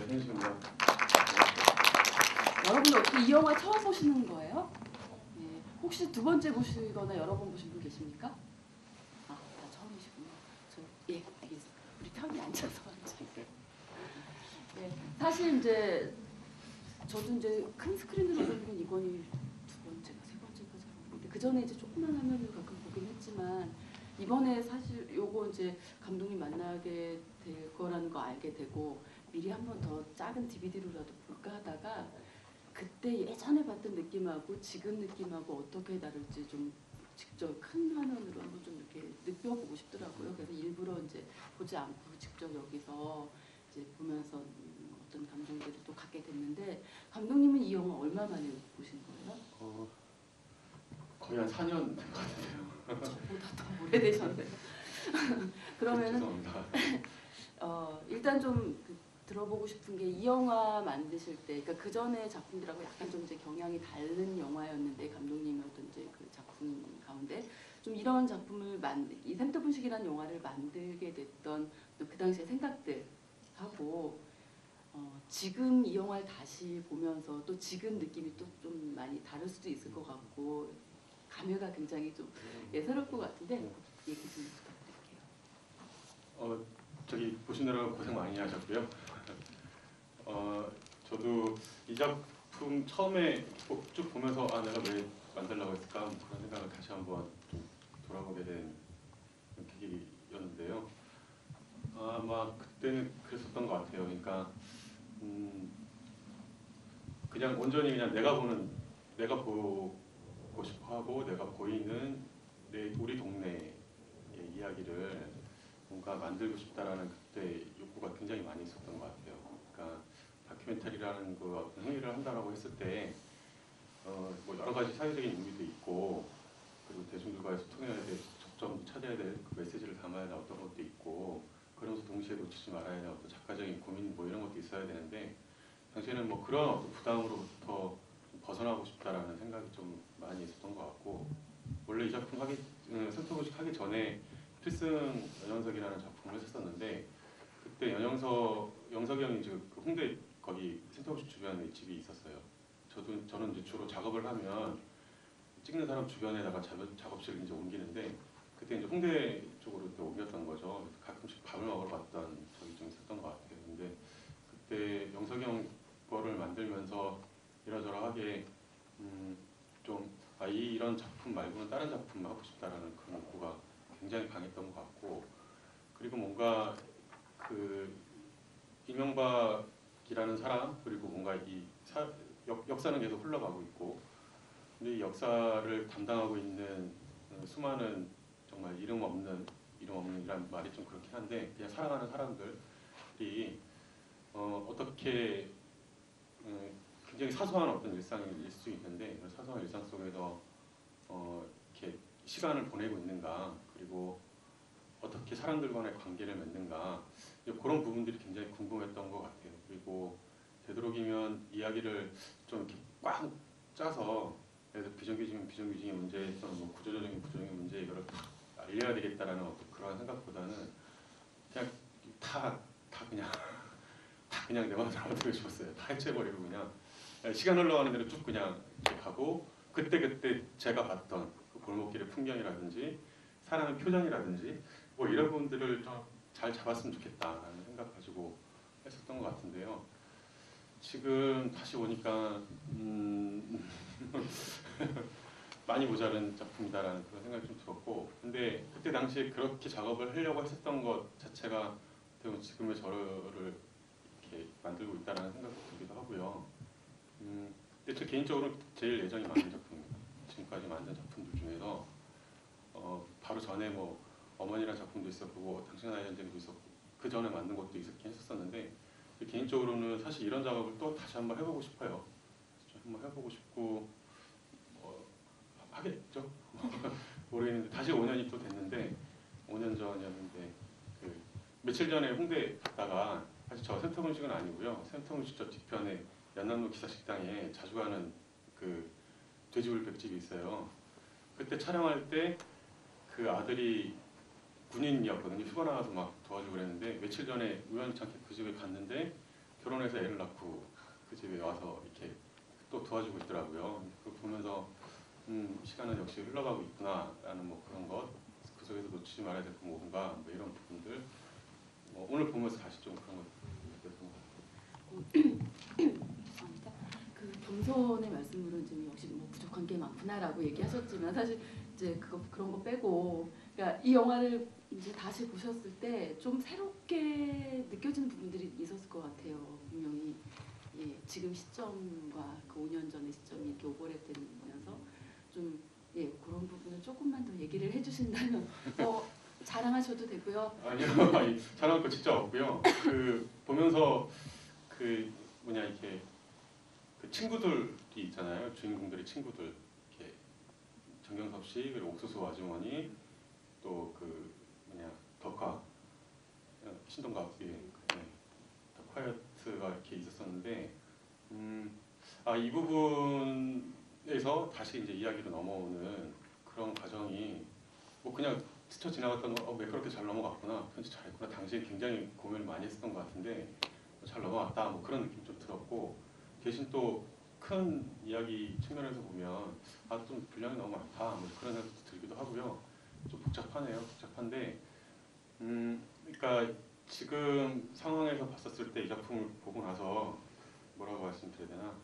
현식입니다. 여러분 어떻게 이 영화 처음 보시는 거예요? 네. 혹시 두 번째 보시거나 여러 번 보신 분 계십니까? 아, 다 처음이시군요. 예, 알겠습니다. 우리 편히 앉아서 앉을게요. 네, 사실 이제 저도 이제 큰 스크린으로 보는 건 이번이 두 번째가 세 번째가 잘 모르겠는데 그 전에 이제 조그만 화면을 가끔 보긴 했지만 이번에 사실 요거 이제 감독님 만나게 될 거라는 거 알게 되고 미리 한 번 더 작은 DVD로라도 볼까 하다가 그때 예전에 봤던 느낌하고 지금 느낌하고 어떻게 다를지 좀 직접 큰 화면으로 한번 좀 이렇게 느껴보고 싶더라고요. 그래서 일부러 이제 보지 않고 직접 여기서 이제 보면서 어떤 감정들을 또 갖게 됐는데 감독님은 이 영화 얼마 만에 보신 거예요? 거의 한 4년 된 것 같아요. 저보다 더 오래되셨네요. 그러면은 죄송합니다. 일단 좀 들어보고 싶은 게 이 영화 만드실 때, 그러니까 그 전에 작품들하고 약간 좀 이제 경향이 다른 영화였는데 감독님의 어떤 이제 그 작품 가운데 좀 이런 작품을 이 샘터분식이라는 영화를 만들게 됐던 그 당시의 생각들하고 지금 이 영화를 다시 보면서 또 지금 느낌이 또 좀 많이 다를 수도 있을 것 같고 감회가 굉장히 좀 예사로울 것 같은데 얘기 좀 부탁드릴게요. 저기 보시느라 고생 많이 하셨고요. 저도 이 작품 처음에 쭉 보면서 내가 왜 만들려고 했을까 그런 생각을 다시 한번 좀 돌아보게 된 계기였는데요. 아마 그때는 그랬었던 것 같아요. 그러니까 그냥 온전히 그냥 내가 보고 싶어하고 내가 보이는 우리 동네의 이야기를 뭔가 만들고 싶다라는 그때 욕구가 굉장히 많이 있었던 것 같아요. 그러니까 다큐멘터리라는 그 어떤 행위를 한다라고 했을 때 뭐 여러 가지 사회적인 의미도 있고 그리고 대중들과의 소통해야 될 접점도 찾아야 될 그 메시지를 담아야 될 어떤 것도 있고 그러면서 동시에 놓치지 말아야 될 어떤 작가적인 고민 뭐 이런 것도 있어야 되는데 당시에는 뭐 그런 어떤 부담으로부터 좀 벗어나고 싶다라는 생각이 좀 많이 있었던 것 같고 원래 이 작품 샘터분식 하기 전에 필승 연영석이라는 작품을 했었는데 그때 영석이 형이 그 홍대 거기 샘터분식 주변에 집이 있었어요. 저는 이제 주로 작업을 하면 찍는 사람 주변에다가 작업실을 이제 옮기는데 그때 이제 홍대 쪽으로 이렇게 옮겼던 거죠. 가끔씩 밥을 먹으러 갔던 적이 좀 있었던 것 같아요. 근데 그때 영석이 형 거를 만들면서 이러저러하게 좀 이런 작품 말고는 다른 작품 하고 싶다라는 그런 욕구가 굉장히 강했던 것 같고 그리고 뭔가 그 이명박이라는 사람 그리고 뭔가 역사는 계속 흘러가고 있고 근데 이 역사를 담당하고 있는 수많은 정말 이름 없는이란 말이 좀 그렇긴 한데 그냥 살아가는 사람들이 어떻게 굉장히 사소한 어떤 일상일 수 있는데 사소한 일상 속에서 이렇게 시간을 보내고 있는가 그리고 어떻게 사람들과의 관계를 맺는가 그런 부분들이 굉장히 궁금했던 것 같아요. 그리고 되도록이면 이야기를 좀 이렇게 꽉 짜서 비정규직의 문제 또는 뭐 구조적인 문제 이거를 다 알려야 되겠다라는 어떤 그런 생각보다는 그냥 다 그냥 내 마음대로 만들고 싶었어요. 다 해체해버리고 그냥 시간 흘러가는 대로 쭉 그냥 이렇게 가고 그때 제가 봤던 그 골목길의 풍경이라든지 사람의 표정이라든지 뭐 이런 부분들을 좀 잘 잡았으면 좋겠다라는 생각 가지고 했었던 것 같은데요. 지금 다시 보니까 많이 모자른 작품이다라는 그런 생각이 좀 들었고 근데 그때 당시에 그렇게 작업을 하려고 했었던 것 자체가 지금의 저를 이렇게 만들고 있다는 생각이 들기도 하고요. 근데 저 개인적으로 제일 애정이 많은 작품입니다. 지금까지 만든 작품들 중에서 바로 전에 뭐 어머니라는 작품도 있었고 당신은 아이 전쟁도 있었고 그 전에 만든 것도 있었긴 했었는데 개인적으로는 사실 이런 작업을 또 다시 한번 해보고 싶어요. 한번 해보고 싶고 하겠죠? 모르겠는데 다시 5년이 또 됐는데 5년 전이었는데 그 며칠 전에 홍대 갔다가 사실 저 샘터분식은 아니고요. 샘터분식 저 뒤편에 연남로 기사식당에 자주 가는 그 돼지불백집이 있어요. 그때 촬영할 때 그 아들이 군인이었거든요. 휴가 나가서 막 도와주고 그랬는데 며칠 전에 우연찮게 그 집에 갔는데 결혼해서 애를 낳고 그 집에 와서 이렇게 또 도와주고 있더라고요. 그걸 보면서 시간은 역시 흘러가고 있구나라는 뭐 그런 것, 그 속에서 놓치지 말아야 될 그 뭔가 뭐 이런 부분들 뭐 오늘 보면서 다시 좀 그런 것 느꼈던 것 같아요. 죄송합니다. 그 동선의 말씀으로 이제 역시 뭐 부족한 게 많구나라고 얘기하셨지만 사실 이제 그런 거 빼고 그러니까 이 영화를 이제 다시 보셨을 때 좀 새롭게 느껴지는 부분들이 있었을 것 같아요. 분명히 예, 지금 시점과 그 5년 전의 시점이 이렇게 오버랩되면서 좀 예, 그런 부분을 조금만 더 얘기를 해주신다면 자랑하셔도 되고요. 아니요, 아니 잘한 거 진짜 없고요. 그 보면서 그 뭐냐 이렇게 그 친구들이 있잖아요. 주인공들의 친구들 이렇게 정경섭 씨 그리고 옥수수 아주머니 또 그 뭐냐 덕화 신동갑 예, 네, 덕화이트가 이렇게 있었었는데 이 부분에서 다시 이제 이야기로 넘어오는 그런 과정이 뭐 그냥 스쳐 지나갔던 거 왜 그렇게 잘 넘어갔구나 편집 잘했구나 당시에 굉장히 고민을 많이 했었던 것 같은데 잘 넘어갔다 뭐 그런 느낌 좀 들었고 대신 또 큰 이야기 측면에서 보면 좀 분량이 너무 많다 뭐 그런 생각도 들기도 하고요. 좀 복잡하네요. 복잡한데 그러니까 지금 상황에서 봤었을 때 이 작품을 보고 나서 뭐라고 말씀드려야 되나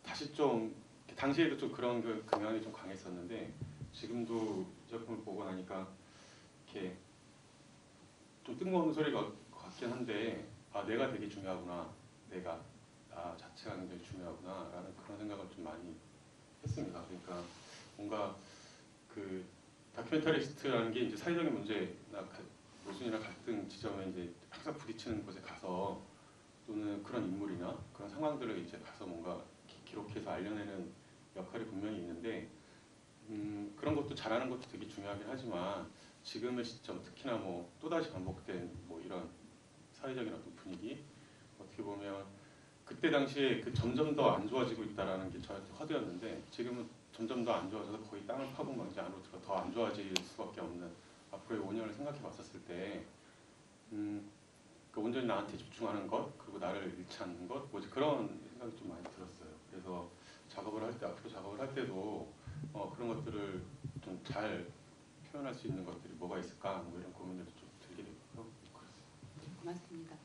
다시 좀 당시에도 좀 그런 그 경향이 좀 강했었는데 지금도 이 작품을 보고 나니까 이렇게 좀 뜬금없는 소리가 같긴 한데 내가 되게 중요하구나 내가 나 자체가 굉장히 중요하구나라는 그런 생각을 좀 많이 했습니다. 그러니까 뭔가 그 다큐멘터리스트라는 게 이제 사회적인 문제나 모순이나 갈등 지점에 이제 항상 부딪히는 곳에 가서 또는 그런 인물이나 그런 상황들을 이제 가서 뭔가 기록해서 알려내는 역할이 분명히 있는데 그런 것도 잘하는 것도 되게 중요하긴 하지만 지금의 시점 특히나 뭐 또다시 반복된 뭐 이런 사회적인 어떤 분위기 어떻게 보면 그때 당시에 그 점점 더 안 좋아지고 있다라는 게 저한테 화두였는데 지금은 점점 더 안 좋아져서 거의 땅을 파고 막 이제 안으로 들어 더 안 좋아질 수밖에 없는 앞으로의 5년을 생각해 봤었을 때 그 온전히 나한테 집중하는 것 그리고 나를 잃지 않는 것 뭐지 그런 생각이 좀 많이 들었어요. 그래서 작업을 할 때 앞으로 작업을 할 때도 그런 것들을 좀 잘 표현할 수 있는 것들이 뭐가 있을까 뭐 이런 고민들도 좀 들게 됐고요. 그렇습니다. 고맙습니다.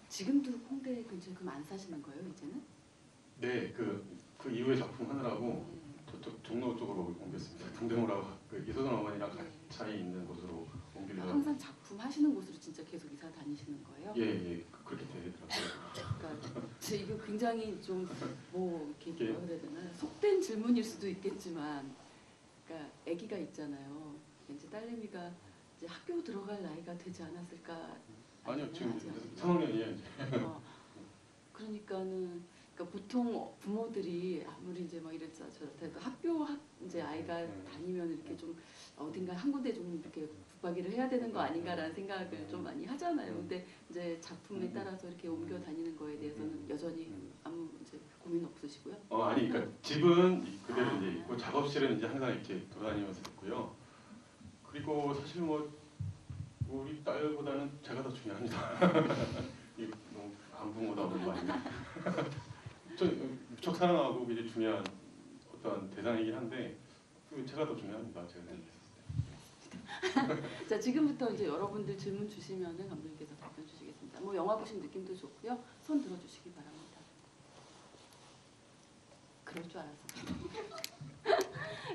지금도 홍대 근처에 그럼 안 사시는 거예요 이제는? 네, 그 이후에 작품 하느라고 네. 저쪽 종로 쪽으로 옮겼습니다. 동대문하고 그 이소선 어머니랑 네. 가까이 있는 곳으로 옮기려고. 항상 작품 하시는 곳으로 진짜 계속 이사 다니시는 거예요? 예, 그렇게 되더라고요. 그러니까 이거 굉장히 좀 뭐 이렇게 뭐라 그래야 되나 속된 질문일 수도 있겠지만, 그러니까 아기가 있잖아요. 이제 딸내미가 이제 학교 들어갈 나이가 되지 않았을까? 아니요, 지금 아직 아니에요? 3학년이에요. 이제. 그러니까는 보통 부모들이 아무리 이제 막 이랬자 저랬다 이제 아이가 다니면 이렇게 좀 어딘가 한 군데 좀 이렇게 붙박이를 해야 되는 거 아닌가라는 생각을 좀 많이 하잖아요. 근데 이제 작품에 따라서 이렇게 옮겨 다니는 거에 대해서는 여전히 아무 이제 고민 없으시고요. 아니, 그러니까 집은 그대로 이제 있고 작업실은 이제 항상 이렇게 돌아다니면서 있고요. 그리고 사실 뭐 우리 딸보다는 제가 더 중요합니다. 이 너무 안부모다 그런 거 아닌가? 무척 사랑하고 굉장히 중요한 어떤 대상이긴 한데 제가 더 중요합니다. 제가 생각했을 때. 자, 지금부터 이제 여러분들 질문 주시면은 감독님께서 답변 주시겠습니다. 뭐 영화 보신 느낌도 좋고요. 손 들어주시기 바랍니다. 그럴 줄 알았어.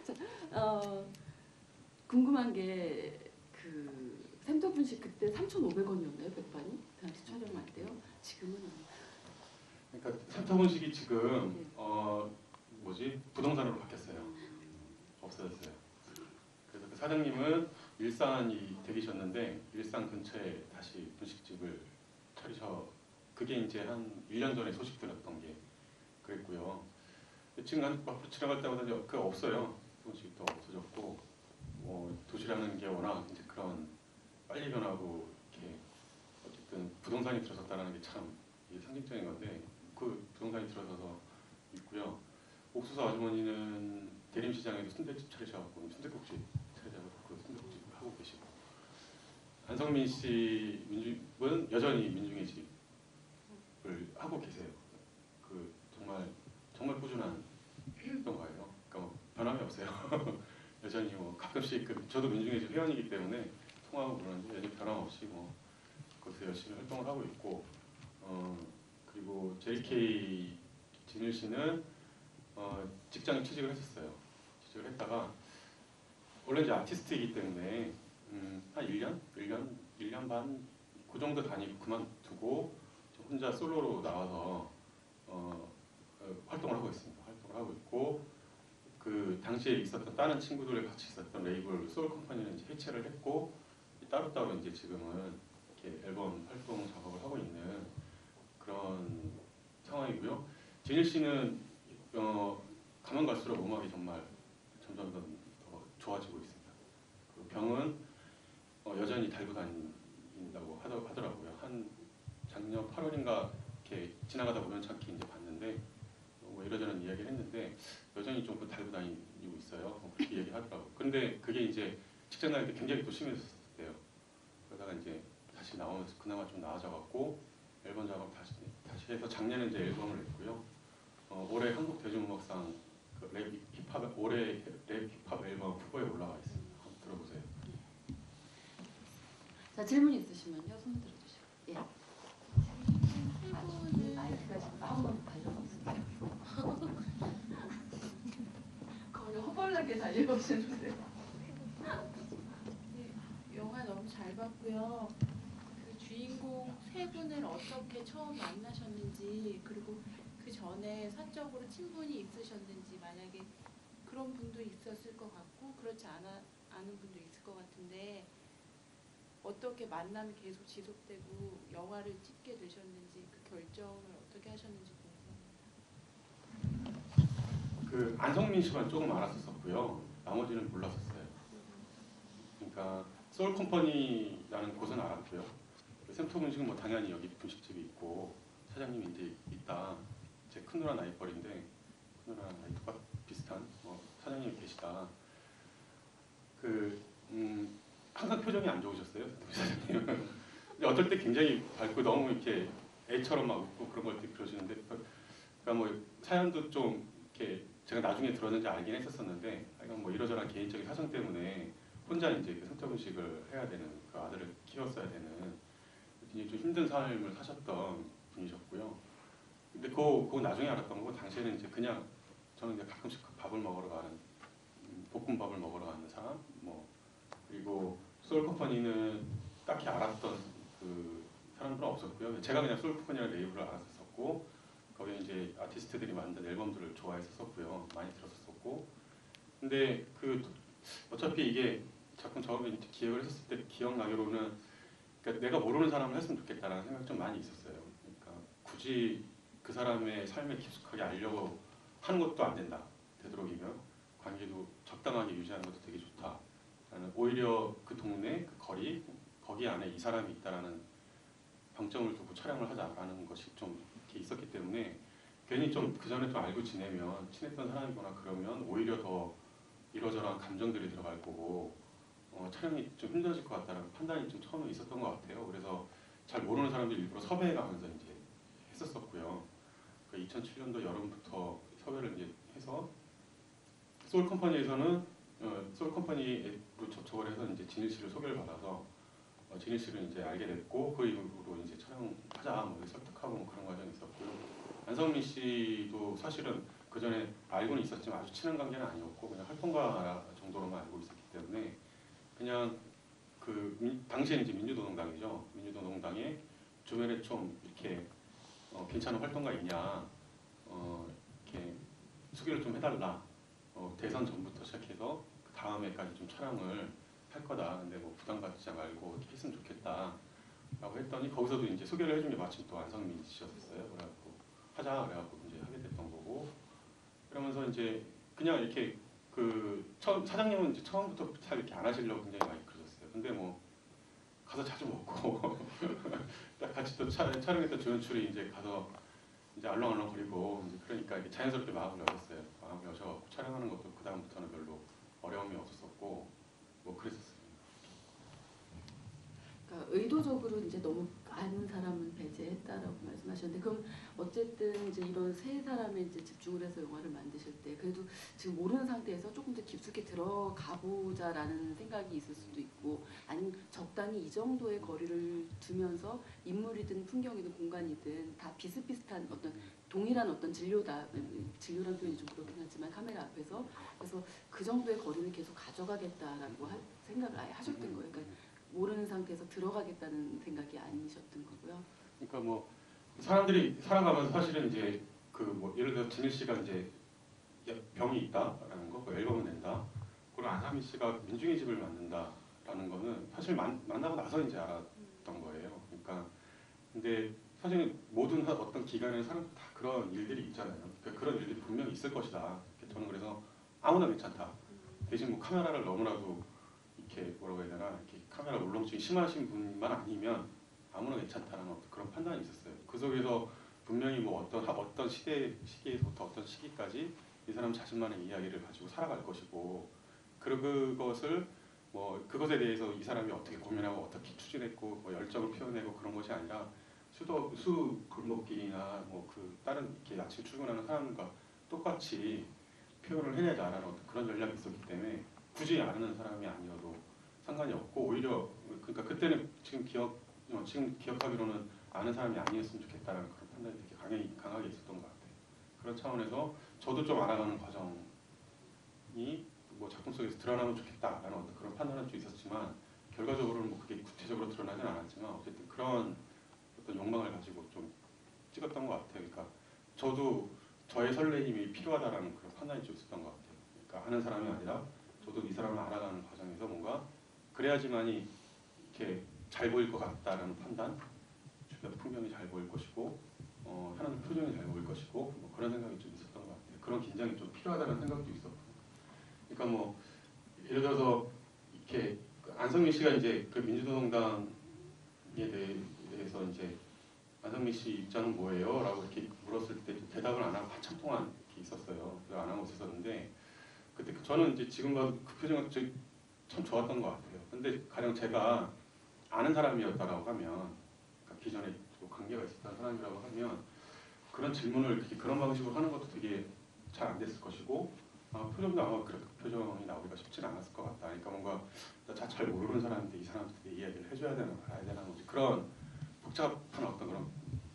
자, 궁금한 게 샘터분 씨 그때 3,500원이었나요 백반이? 당시 촬영할 때요. 지금은 그러니까 샘터분식이 지금 네. 부동산으로 바뀌었어요. 없어졌어요. 그래서 그 사장님은 일산이 되계셨는데 일산 근처에 다시 분식집을 그게 이제 한 1년 전에 소식 들었던 게 그랬고요. 지금 앞으로 지나갈 때마다 그 없어요. 분식이 또 없어졌고 도시라는 게 워낙 이제 그런 빨리 변하고 이렇게 어쨌든 부동산이 들어섰다는 게 참 상징적인 건데 그 부동산이 들어서서 있고요. 옥수수 아주머니는 대림시장에도 순대집 차리셔갖고 순대국집 차리셔갖고 그 순대국집 하고 계시고 안성민 씨 민중은 여전히 민중의 집을 하고 계세요. 그 정말 꾸준한 활동가예요. 그러니까 뭐 변함이 없어요. 여전히 뭐 가끔씩 저도 민중의 집 회원이기 때문에 통화하고 그러는데 여전히 변함없이 뭐 거기서 열심히 활동을 하고 있고 그리고 JK 진일 씨는 직장 취직을 했었어요. 취직을 했다가 원래 이제 아티스트이기 때문에 한 1년 반 그 정도 다니고 그만두고 혼자 솔로로 나와서 활동을 하고 있습니다. 활동을 하고 있고 그 당시에 있었던 다른 친구들과 같이 있었던 레이블 소울 컴퍼니는 이제 해체를 했고 따로따로 이제 지금은 이렇게 앨범 활동 작업을 하고 있는 그런 상황이고요. 제니엘 씨는 가면 갈수록 음악이 정말 점점 더 좋아지고 있습니다. 그 병은 여전히 달고 다닌다고 하더라고요. 한 작년 8월인가 이렇게 지나가다 보면 참기 이제 봤는데 뭐 이러저런 이야기를 했는데 여전히 좀 달고 다니고 있어요. 그렇게 얘기하더라고요. 근데 그게 이제 직장 다닐 때 굉장히 또 심해졌대요. 그러다가 이제 다시 나오면서 그나마 좀 나아져갖고 앨범 작업 다시 해서 작년에 이제 앨범을 냈고요. 올해 한국 대중음악상 그 랩 힙합 올해 랩 힙합 앨범 후보에 올라가 있습니다. 한번 들어보세요. 자, 질문 있으시면요 손 들어주시고. 예. 마이크가 지금 한번 달려오세요. 거의 허벌나게 달려오시는데. 영화 너무 잘 봤고요. 그 주인공 세 분을 어떻게 처음 만나셨는지, 그리고 그 전에 사적으로 친분이 있으셨는지, 만약에 그런 분도 있었을 것 같고 그렇지 않은 분도 있을 것 같은데 어떻게 만남이 계속 지속되고 영화를 찍게 되셨는지, 그 결정을 어떻게 하셨는지 궁금합니다. 그 안성민 씨만 조금 알았었고요. 나머지는 몰랐었어요. 그러니까 소울 컴퍼니라는 곳은 알았고요. 샘톱 음식은 뭐 당연히 여기 분식집이 있고 사장님이 이제 있다. 제 큰 누나 나이뻘인데 큰 누나 나이 똑같 비슷한 사장님이 계시다. 항상 표정이 안 좋으셨어요, 사장님. 근데 어떨 때 굉장히 밝고 너무 이렇게 애처럼 막 웃고 그런 걸 그러시는데, 그러니까 뭐 사연도 좀 이렇게 제가 나중에 들었는지 알긴 했었었는데, 뭐 이러저런 개인적인 사정 때문에 혼자 이제 그 성적 음식을 해야 되는 그 아들을 키웠어야 되는 굉장히 좀 힘든 삶을 사셨던 분이셨고요. 근데 그거 나중에 알았던 거 당시에는 이제 그냥 저는 이제 가끔씩 밥을 먹으러 가는 볶음밥을 먹으러 가는 사람 뭐 그리고 소울 컴퍼니는 딱히 알았던 그 사람들은 없었고요. 제가 그냥 소울 컴퍼니라는 레이블을 알았었고 거기에 이제 아티스트들이 만든 앨범들을 좋아했었고요. 많이 들었었고 근데 어차피 이게 자꾸 처음에 기획을 했었을 때 기억나기로는 그러니까 내가 모르는 사람을 했으면 좋겠다라는 생각이 좀 많이 있었어요. 그러니까 굳이 그 사람의 삶에 깊숙하게 알려고 하는 것도 안 된다. 되도록이면 관계도 적당하게 유지하는 것도 되게 좋다. 오히려 그 동네, 그 거리, 거기 안에 이 사람이 있다라는 방점을 두고 촬영을 하자라는 것이 좀 이렇게 있었기 때문에 괜히 좀 그 전에 좀 알고 지내면 친했던 사람이거나 그러면 오히려 더 이러저러한 감정들이 들어갈 거고 촬영이 좀 힘들어질 것 같다는 판단이 좀 처음에 있었던 것 같아요. 그래서 잘 모르는 사람들 일부러 섭외해 가면서 이제 했었었고요. 그 2007년도 여름부터 섭외를 이제 해서 소울 컴퍼니에서는 소울 컴퍼니로 접촉을 해서 이제 진일 씨를 소개를 받아서 진일 씨를 이제 알게 됐고 그 이후로 이제 촬영하자 뭐 설득하고 뭐 그런 과정이 있었고요. 안성민 씨도 사실은 그 전에 알고는 있었지만 아주 친한 관계는 아니었고 그냥 활동가 정도로만 알고 있었기 때문에 그냥 당시에는 이제 민주노동당이죠. 민주노동당에 주변에 좀 이렇게 괜찮은 활동가 있냐 이렇게 소개를 좀 해달라. 대선 전부터 시작해서 그 다음에까지 좀 촬영을 할 거다. 근데 뭐 부담 갖지 말고 이렇게 했으면 좋겠다. 라고 했더니 거기서도 이제 소개를 해준 게 마침 또 안성민 씨였어요. 그래갖고 하자 그래갖고 이제 하게 됐던 거고. 그러면서 이제 그냥 이렇게 사장님은 이제 처음부터 잘 이렇게 안 하시려고 굉장히 많이 그러셨어요. 근데 뭐 가서 자주 먹고 딱 같이 또 촬영했던 조연출이 이제 가서 이제 알렁알렁거리고 이제 그러니까 이게 자연스럽게 마음을 여셨어요. 마음을 여셔갖고 촬영하는 것도 그 다음부터는 별로 어려움이 없었었고 뭐 그랬었어요. 의도적으로 이제 너무 아는 사람은 배제했다라고 말씀하셨는데 그럼 어쨌든 이제 이런 세 사람에 이제 집중을 해서 영화를 만드실 때 그래도 지금 모르는 상태에서 조금 더 깊숙이 들어가 보자라는 생각이 있을 수도 있고 아니면 적당히 이 정도의 거리를 두면서 인물이든 풍경이든 공간이든 다 비슷비슷한 어떤 동일한 어떤 진료란 표현이 좀 그렇긴 하지만 카메라 앞에서 그래서 그 정도의 거리는 계속 가져가겠다라고 생각을 아예 하셨던 거예요. 그러니까 모르는 상태에서 들어가겠다는 생각이 아니셨던 거고요. 그러니까 뭐 사람들이 살아가면서 사실은 이제 그 뭐 예를 들어 진일 씨가 이제 병이 있다라는 거, 그 앨범을 낸다. 그리고 안상미 씨가 민중의 집을 만든다라는 거는 사실 만나고 나서 이제 알았던 거예요. 그러니까 근데 사실 모든 어떤 기간에 사람 다 그런 일들이 있잖아요. 그러니까 그런 일들이 분명히 있을 것이다. 저는 그래서 아무나 괜찮다. 대신 뭐 카메라를 너무나도 이렇게 뭐라고 해야 되나 이렇게 카메라 울렁증이 심하신 분만 아니면 아무나 괜찮다는 그런 판단이 있었어요. 그 속에서 분명히 뭐 어떤 시기에서부터 어떤 시기까지 이 사람 자신만의 이야기를 가지고 살아갈 것이고 그것을 뭐 그것에 대해서 이 사람이 어떻게 고민하고 어떻게 추진했고 뭐 열정을 표현하고 그런 것이 아니라 수 골목길이나 뭐 그 다른 이렇게 아침 출근하는 사람과 똑같이 표현을 해내자라는 어떤 그런 전략이 있었기 때문에 굳이 아는 사람이 아니어도 상관이 없고 오히려 그러니까 그때는 지금 기억하기로는 아는 사람이 아니었으면 좋겠다는 그런 판단이 되게 강하게 있었던 것 같아요. 그런 차원에서 저도 좀 알아가는 과정이 뭐 작품 속에서 드러나면 좋겠다라는 어떤 그런 판단은 좀 있었지만 결과적으로는 뭐 그게 구체적으로 드러나진 않았지만 어쨌든 그런 어떤 욕망을 가지고 좀 찍었던 것 같아요. 그러니까 저도 저의 설레임이 필요하다라는 그런 판단이 좀 있었던 것 같아요. 그러니까 아는 사람이 아니라 저도 이 사람을 알아가는 과정에서 뭔가 그래야지만이 이렇게 잘 보일 것 같다라는 판단, 주변 풍경이 잘 보일 것이고, 하는 표정이 잘 보일 것이고, 뭐 그런 생각이 좀 있었던 것 같아요. 그런 긴장이 좀 필요하다는 생각도 있었고, 그러니까 뭐 예를 들어서 이렇게 안성민 씨가 이제 그 민주노동당에 대해서 이제 안성민 씨 입장은 뭐예요? 라고 이렇게 물었을 때 대답을 안 하고 한참 동안 이렇게 있었어요. 그래서 안 하고 있었는데 그때 저는 이제 지금 봐도 그 표정이 참 좋았던 것 같아요. 근데 가령 제가 아는 사람이었다라고 하면 그러니까 기존에 관계가 있었던 사람이라고 하면 그런 질문을 이렇게 그런 방식으로 하는 것도 되게 잘 안 됐을 것이고 표정도 아마 그렇게 표정이 나오기가 쉽지는 않았을 것 같다. 그러니까 뭔가 잘 모르는 사람인데 이 사람한테 이야기를 해줘야 되나 말아야 되나 뭐지 그런 복잡한 어떤 그런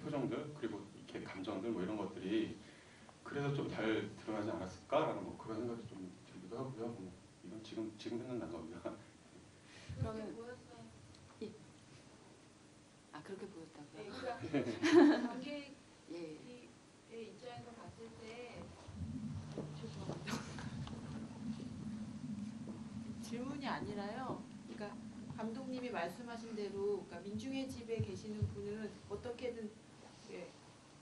표정들 그리고 이렇게 감정들 뭐 이런 것들이 그래서 좀 잘 드러나지 않았을까라는 뭐 그런 생각이 좀 들기도 하고요. 뭐 이건 지금 생각난 겁니다. 그렇게 그러면- 보였어요. 그렇게 보였다고요? 네, 그러니까 관객의 예. 입장에서 봤을 때 죄송합니다. 질문이 아니라요. 그러니까 감독님이 말씀하신 대로 그러니까 민중의 집에 계시는 분은 어떻게든 예,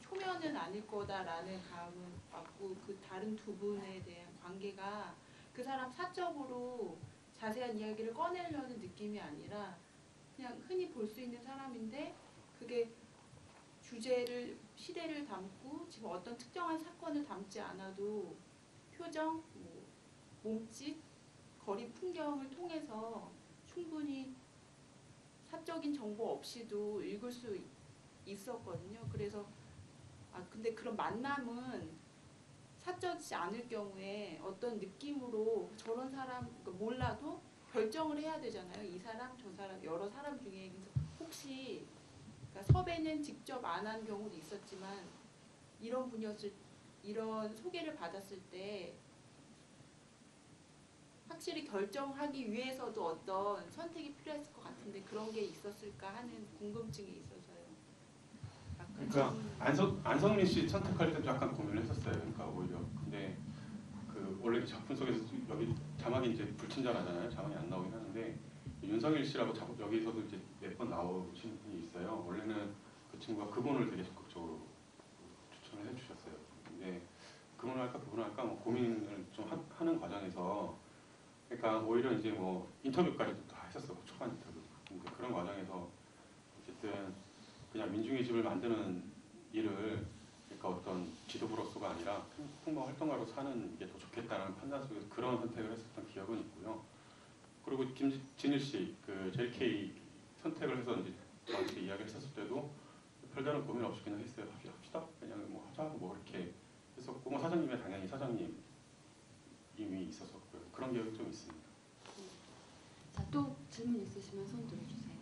초면은 아닐 거다라는 감은 왔고 그 다른 두 분에 대한 관계가 그 사람 사적으로 자세한 이야기를 꺼내려는 느낌이 아니라 그냥 흔히 볼 수 있는 사람인데 그게 주제를 시대를 담고 지금 어떤 특정한 사건을 담지 않아도 표정, 뭐, 몸짓, 거리 풍경을 통해서 충분히 사적인 정보 없이도 읽을 수 있었거든요. 그래서 근데 그런 만남은 사적이지 않을 경우에 어떤 느낌으로 저런 사람 그러니까 몰라도 결정을 해야 되잖아요. 이 사람, 저 사람, 여러 사람 중에 그래서 혹시 그러니까 섭외는 직접 안 한 경우도 있었지만 이런 분이었을 이런 소개를 받았을 때 확실히 결정하기 위해서도 어떤 선택이 필요했을 것 같은데 그런 게 있었을까 하는 궁금증이 있어서요. 그러니까 안성민 씨 선택할 때도 약간 고민을 했었어요. 그러니까 오히려 근데 그 원래 작품 속에서 여기 자막이 이제 불친절하잖아요. 자막이 안 나오긴 하는데 윤석일 씨라고 여기서도 이제 몇 번 나오신 분이 있어요. 원래는 그 친구가 그분을 되게 적극적으로 추천을 해주셨어요. 근데 그분을 할까 뭐 고민을 좀 하는 과정에서 그러니까 오히려 이제 뭐 인터뷰까지도 다 했었어. 초반 인터뷰. 근데 그런 과정에서 어쨌든 그냥 민중의 집을 만드는 일을 그러니까 어떤 지도부로서가 아니라 풍모 활동가로 사는 게 더 좋겠다는 판단 속에서 그런 선택을 했었던 기억은 있고요. 그리고 김진일 씨, 그 JK 선택을 해서 이제 저한테 이야기를 했었을 때도 별다른 고민 없이 그냥 했어요. 합시다. 그냥 뭐 하자 뭐 이렇게 했었고 뭐 사장님이 당연히 사장님 이미 있었었고요. 그런 게 좀 있습니다. 자, 또 질문 있으시면 손 들어주세요.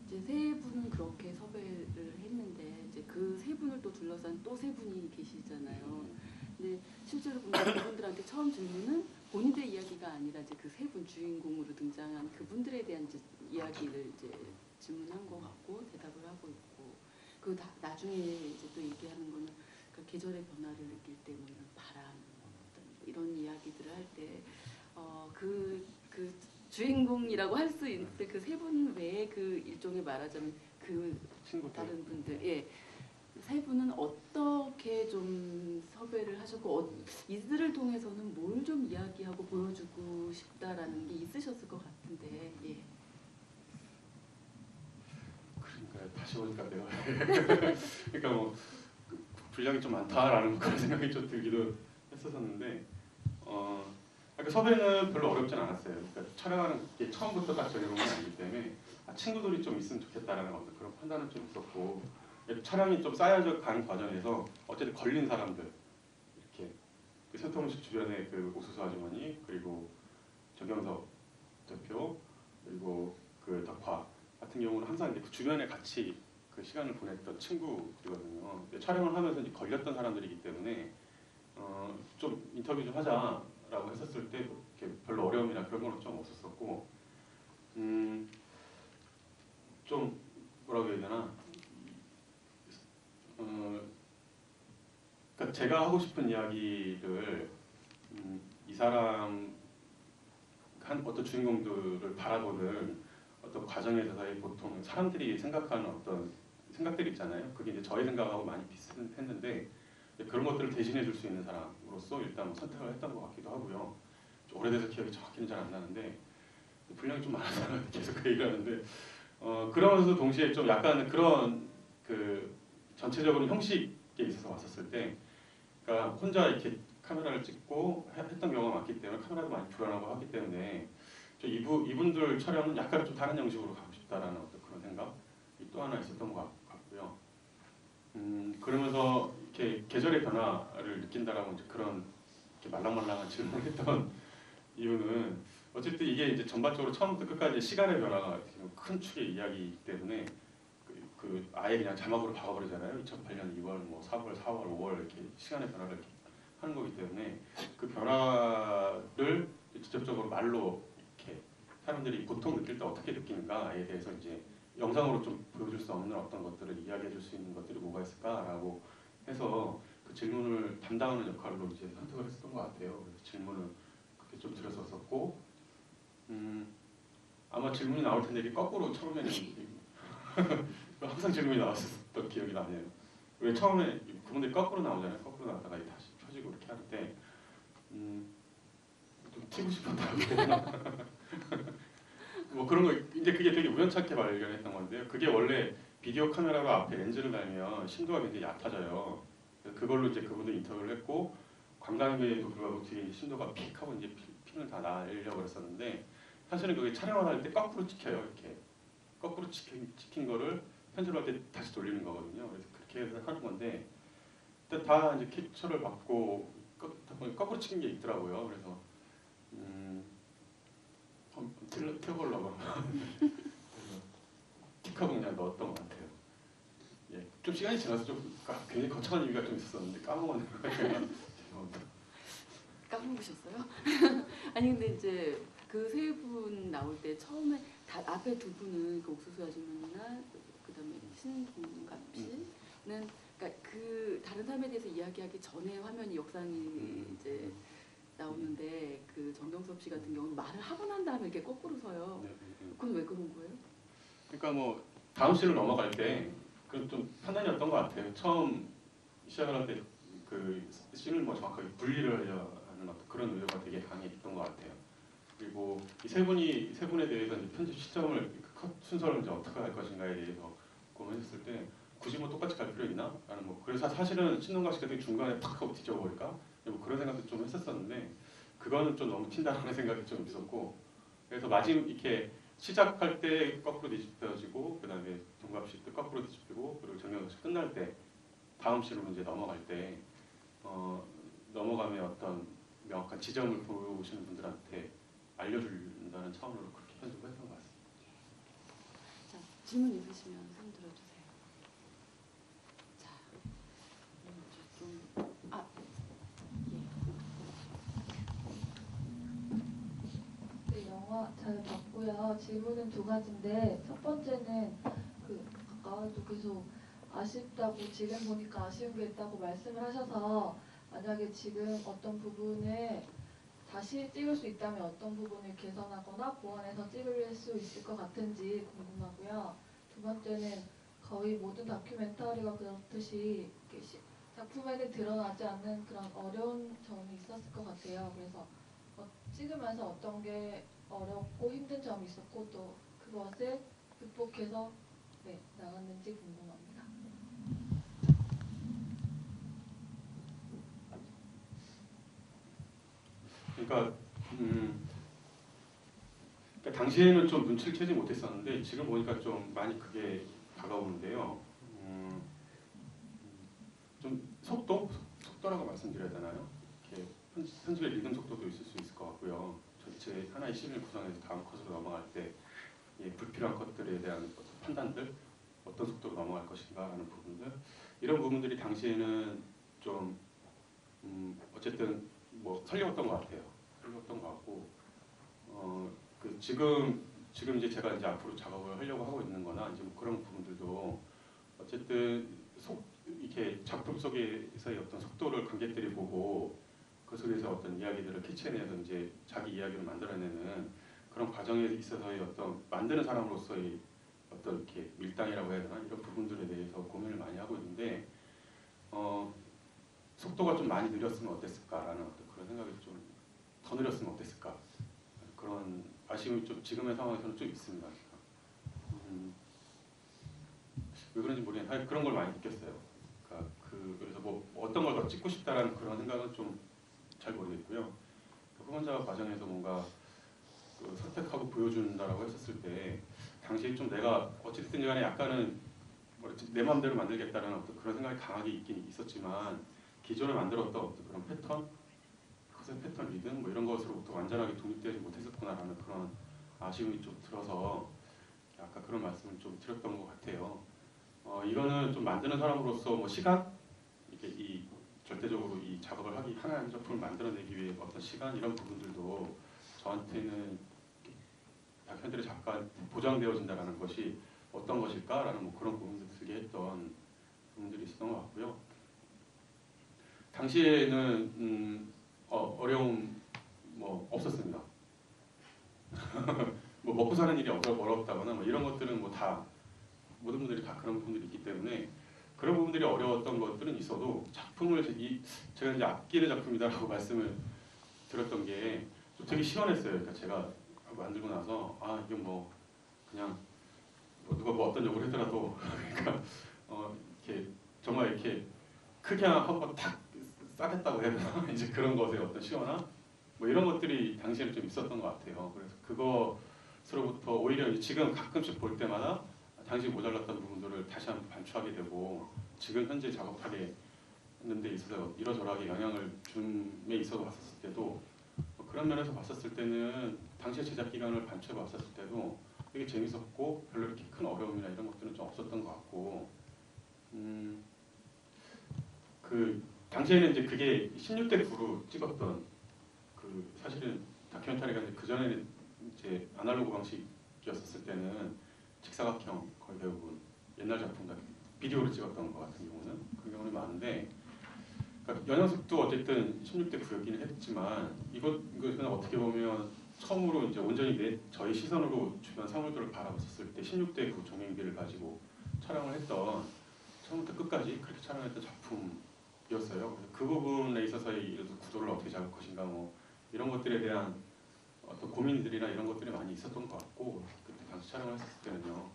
이제 세 분은 그렇게 섭외를 했는데 이제 그 세 분을 또 둘러싼 또 세 분이 계시잖아요. 근데 실제로 보면 그분들한테 처음 질문은 본인들의 이야기가 아니라 이제 그 세 분 주인공으로 등장한 그분들에 대한 이제 이야기를 이제 질문한 것 같고 대답을 하고 있고 그 나중에 이제 또 얘기하는 거는 그 계절의 변화를 느낄 때 뭐 이런 바람 어떤 이런 이야기들을 할 때 그 주인공이라고 할 수 있을 그 세 분 외에 그 일종의 말하자면 그 친구들. 다른 분들 세 분은 어떻게 좀 섭외를 하셨고 이들을 통해서는 뭘 좀 이야기하고 보여주고 싶다라는 게 있으셨을 것 같은데 예. 그러니까 다시 보니까 내가 그러니까 뭐 분량이 좀 많다라는 그런 생각이 좀 들기도 했었는데 그러니까 섭외는 별로 어렵진 않았어요. 그러니까 촬영하는 게 처음부터 딱 정해놓은 건 아니기 때문에 친구들이 좀 있으면 좋겠다라는 어떤 그런 판단은 좀 있었고 촬영이 좀 쌓여져 가는 과정에서 어쨌든 걸린 사람들 이렇게 그 세통식 주변에 그 옥수수 아주머니 그리고 정경석 대표 그리고 그 덕화 같은 경우는 항상 이제 그 주변에 같이 그 시간을 보냈던 친구들이거든요. 촬영을 하면서 이제 걸렸던 사람들이기 때문에 좀 인터뷰 좀 하자라고 했었을 때 이렇게 별로 어려움이나 그런 건 좀 없었었고 좀 뭐라고 해야 되나 그러니까 제가 하고 싶은 이야기를 이 사람 어떤 주인공들을 바라보는 어떤 과정에 있어서의 보통 사람들이 생각하는 어떤 생각들이 있잖아요. 그게 이제 저의 생각하고 많이 비슷했는데 그런 것들을 대신해 줄 수 있는 사람으로서 일단 뭐 선택을 했던 것 같기도 하고요. 좀 오래돼서 기억이 정확히는 잘 안 나는데 분량이 좀 많아서 계속 그 얘기를 하는데 그러면서도 동시에 좀 약간 그런 그 전체적으로 형식에 있어서 왔었을 때 그러니까 혼자 이렇게 카메라를 찍고 했던 경우가 많기 때문에 카메라도 많이 불안하고 하기 때문에 이분들 촬영은 약간 좀 다른 형식으로 가고 싶다라는 어떤 그런 생각이 또 하나 있었던 것 같고요. 그러면서 이렇게 계절의 변화를 느낀다라고 이제 그런 이렇게 말랑말랑한 질문을 했던 이유는 어쨌든 이게 이제 전반적으로 처음부터 끝까지 시간의 변화가 큰 축의 이야기이기 때문에 그 아예 그냥 자막으로 박아버리잖아요. 2008년 2월, 뭐 4월, 4월, 5월 이렇게 시간의 변화를 이렇게 하는 거기 때문에 그 변화를 직접적으로 말로 이렇게 사람들이 보통 느낄 때 어떻게 느끼는가에 대해서 이제 영상으로 좀 보여줄 수 없는 어떤 것들을 이야기해줄 수 있는 것들이 뭐가 있을까라고 해서 그 질문을 담당하는 역할로 이제 선택을 했었던 것 같아요. 그래서 질문을 그렇게 좀 드렸었고 아마 질문이 나올 텐데 이게 거꾸로 처음에는 항상 질문이 나왔었던 기억이 나네요. 왜 처음에 그분들이 거꾸로 나오잖아요. 거꾸로 나왔다가 다시 펴지고 이렇게 할 때 좀 튀고 싶었다고 해야 되나? 뭐 그런 거 이제 그게 되게 우연찮게 발견했던 건데요. 그게 원래 비디오 카메라로 앞에 렌즈를 달면 심도가 굉장히 얕아져요. 그래서 그걸로 이제 그분들 인터뷰를 했고 관광에도 불구하고 뒤에 심도가 픽 하고 이제 핀을 다 날려고 그랬었는데 사실은 그게 촬영을 할 때 거꾸로 찍혀요. 이렇게 거꾸로 찍힌 거를 편집할 때 다시 돌리는 거거든요. 그래서 그렇게 해서 하는 건데 일단 다 이제 캡처를 받고 거꾸로 찍힌 게 있더라고요. 그래서 틀어보려고 틱하고 그냥 넣었던 것 같아요. 예, 좀 시간이 지나서 좀 굉장히 거창한 의미가 좀 있었는데 까먹었네요. 죄송합니다. 까먹으셨어요? 아니 근데 이제 그 세 분 나올 때 처음에 앞에 두 분은 그 옥수수 아주머니나 그다음에 신동갑 씨는 그러니까 그 다른 삶에 대해서 이야기하기 전에 화면이 역상이 이제 나오는데 그 정경섭 씨 같은 경우는 말을 하고 난 다음에 이렇게 거꾸로 서요. 그건 왜 그런 거예요? 그러니까 뭐 다음 씬으로 넘어갈 때 그 좀 판단이 었던 것 같아요. 처음 시작을 할 때 그 씬을 뭐 정확하게 분리를 하려 하는 어떤 그런 의도가 되게 강했던 것 같아요. 그리고 이 세 분에 대해서 이제 편집 시점을 컷 순서를 이제 어떻게 할 것인가에 대해서 고민했을 때 굳이 뭐 똑같이 갈 필요 있나? 라는 뭐 그래서 사실은 신동갑 씨가 되게 중간에 팍 하고 뒤져버릴까? 뭐 그런 생각도 좀 했었었는데 그거는 좀 너무 튄다라는 생각이 좀 있었고 그래서 이렇게 시작할 때 거꾸로 뒤집혀지고 그다음에 동갑시 때 거꾸로 뒤집히고 그리고 정경각시 끝날 때 다음 시로 이제 넘어갈 때 넘어가면 어떤 명확한 지점을 보시는 분들한테 알려준다는 차원으로 그렇게 편집을 했던 것 같습니다. 자, 질문 있으시면 손 들어주세요. 자, 예. 네, 영화 잘 봤고요. 질문은 두 가지인데 첫 번째는 아까도 계속 아쉽다고 지금 보니까 아쉬운 게 있다고 말씀을 하셔서 만약에 지금 어떤 부분을 다시 찍을 수 있다면 어떤 부분을 개선하거나 보완해서 찍을 수 있을 것 같은지 궁금하고요. 두 번째는 거의 모든 다큐멘터리가 그렇듯이 작품에는 드러나지 않는 그런 어려운 점이 있었을 것 같아요. 그래서 찍으면서 어떤 게 어렵고 힘든 점이 있었고 또 그것을 극복해서 나갔는지 궁금합니다. 그러니까, 당시에는 좀 눈치를 채지 못했었는데 지금 보니까 좀 많이 그게 다가오는데요. 좀 속도라고 말씀드려야 되나요? 이렇게 편집의 리듬 속도도 있을 수 있을 것 같고요. 전체 하나의 씬을 구성해서 다음 컷으로 넘어갈 때 불필요한 것들에 대한 판단들, 어떤 속도로 넘어갈 것인가라는 부분들, 이런 부분들이 당시에는 좀 어쨌든 뭐 설레었던 것 같아요. 설레었던 것 같고 지금 이제 제가 이제 앞으로 작업을 하려고 하고 있는거나 이제 뭐 그런 부분들도 어쨌든 이렇게 작품 속에서의 어떤 속도를 관객들이 보고 그 속에서 어떤 이야기들을 캐치해내서 이제 자기 이야기를 만들어내는 그런 과정에 있어서의 어떤 만드는 사람으로서의 어떤 이렇게 밀당이라고 해야 되나 이런 부분들에 대해서 고민을 많이 하고 있는데 속도가 좀 많이 느렸으면 어땠을까라는 어떤 그런 생각이 좀 더 느렸으면 어땠을까 그런 아쉬움이 좀 지금의 상황에서는 좀 있습니다. 왜 그런지 모르겠는데 그런 걸 많이 느꼈어요. 그러니까 그래서 뭐 어떤 걸 더 찍고 싶다라는 그런 생각은 좀 잘 모르겠고요. 그 후원자 과정에서 뭔가 선택하고 보여준다라고 했었을 때 당시에 좀 내가 어쨌든 간에 약간은 내 마음대로 만들겠다라는 어떤 그런 생각이 강하게 있긴 있었지만 기존에 만들었던 어떤 그런 패턴, 컷의 패턴 리듬 뭐 이런 것으로부터 완전하게 독립되지 못했었구나라는 그런 아쉬움이 좀 들어서 아까 그런 말씀을 좀 드렸던 것 같아요. 이거는 좀 만드는 사람으로서 뭐 시간, 이렇게 절대적으로 이 작업을 하나의 작품을 만들어내기 위해 어떤 시간 이런 부분들도 저한테는 다큐멘터리 작가 보장되어진다라는 것이 어떤 것일까라는 뭐 그런 부분들 들게 했던 부분들이 있었던 것 같고요. 당시에는 어려움 뭐 없었습니다. 뭐 먹고 사는 일이 어렵다거나 뭐 이런 것들은 뭐 다 모든 분들이 다 그런 부분들이 있기 때문에 그런 부분들이 어려웠던 것들은 있어도 작품을 제가 이제 아끼는 작품이다라고 말씀을 드렸던 게 좀 되게 시원했어요. 그러니까 제가 만들고 나서 이게 뭐 그냥 누가 뭐 어떤 욕을 하더라도 그러니까 이렇게 정말 이렇게 크게 한번 탁 싸겠다고 해야 되나 이제 그런 것에 어떤 시원함 뭐 이런 것들이 당시에는 좀 있었던 것 같아요. 그래서 그것으로부터 오히려 지금 가끔씩 볼 때마다 당시 모자랐던 부분들을 다시 한번 반추하게 되고 지금 현재 작업하게 하는 데 있어서 이러저러하게 영향을 줌에 있어서 봤었을 때도 그런 면에서 봤었을 때는 당시의 제작 기간을 반추해 봤었을 때도 되게 재밌었고 별로 이렇게 큰 어려움이나 이런 것들은 좀 없었던 것 같고 그 당시에는 이제 그게 16대 9로 찍었던 사실은 다큐멘터리가 이제 그 전에는 이제 아날로그 방식이었을 때는 직사각형 거의 대부분 옛날 작품 같은 비디오를 찍었던 것 같은 경우는 그런 경우는 많은데 그러니까 연영석도 어쨌든 16대 9였기는 했지만 이것은 어떻게 보면 처음으로 이제 온전히 저희 시선으로 주변 사물들을 바라봤었을 때 16대 9 조명기를 가지고 촬영을 했던 처음부터 끝까지 그렇게 촬영했던 작품이었어요. 그래서 그 부분에 있어서의 예를 들어 구도를 어떻게 잡을 것인가 뭐 이런 것들에 대한 어떤 고민들이나 이런 것들이 많이 있었던 것 같고 그때 당시 촬영을 했을 때는요.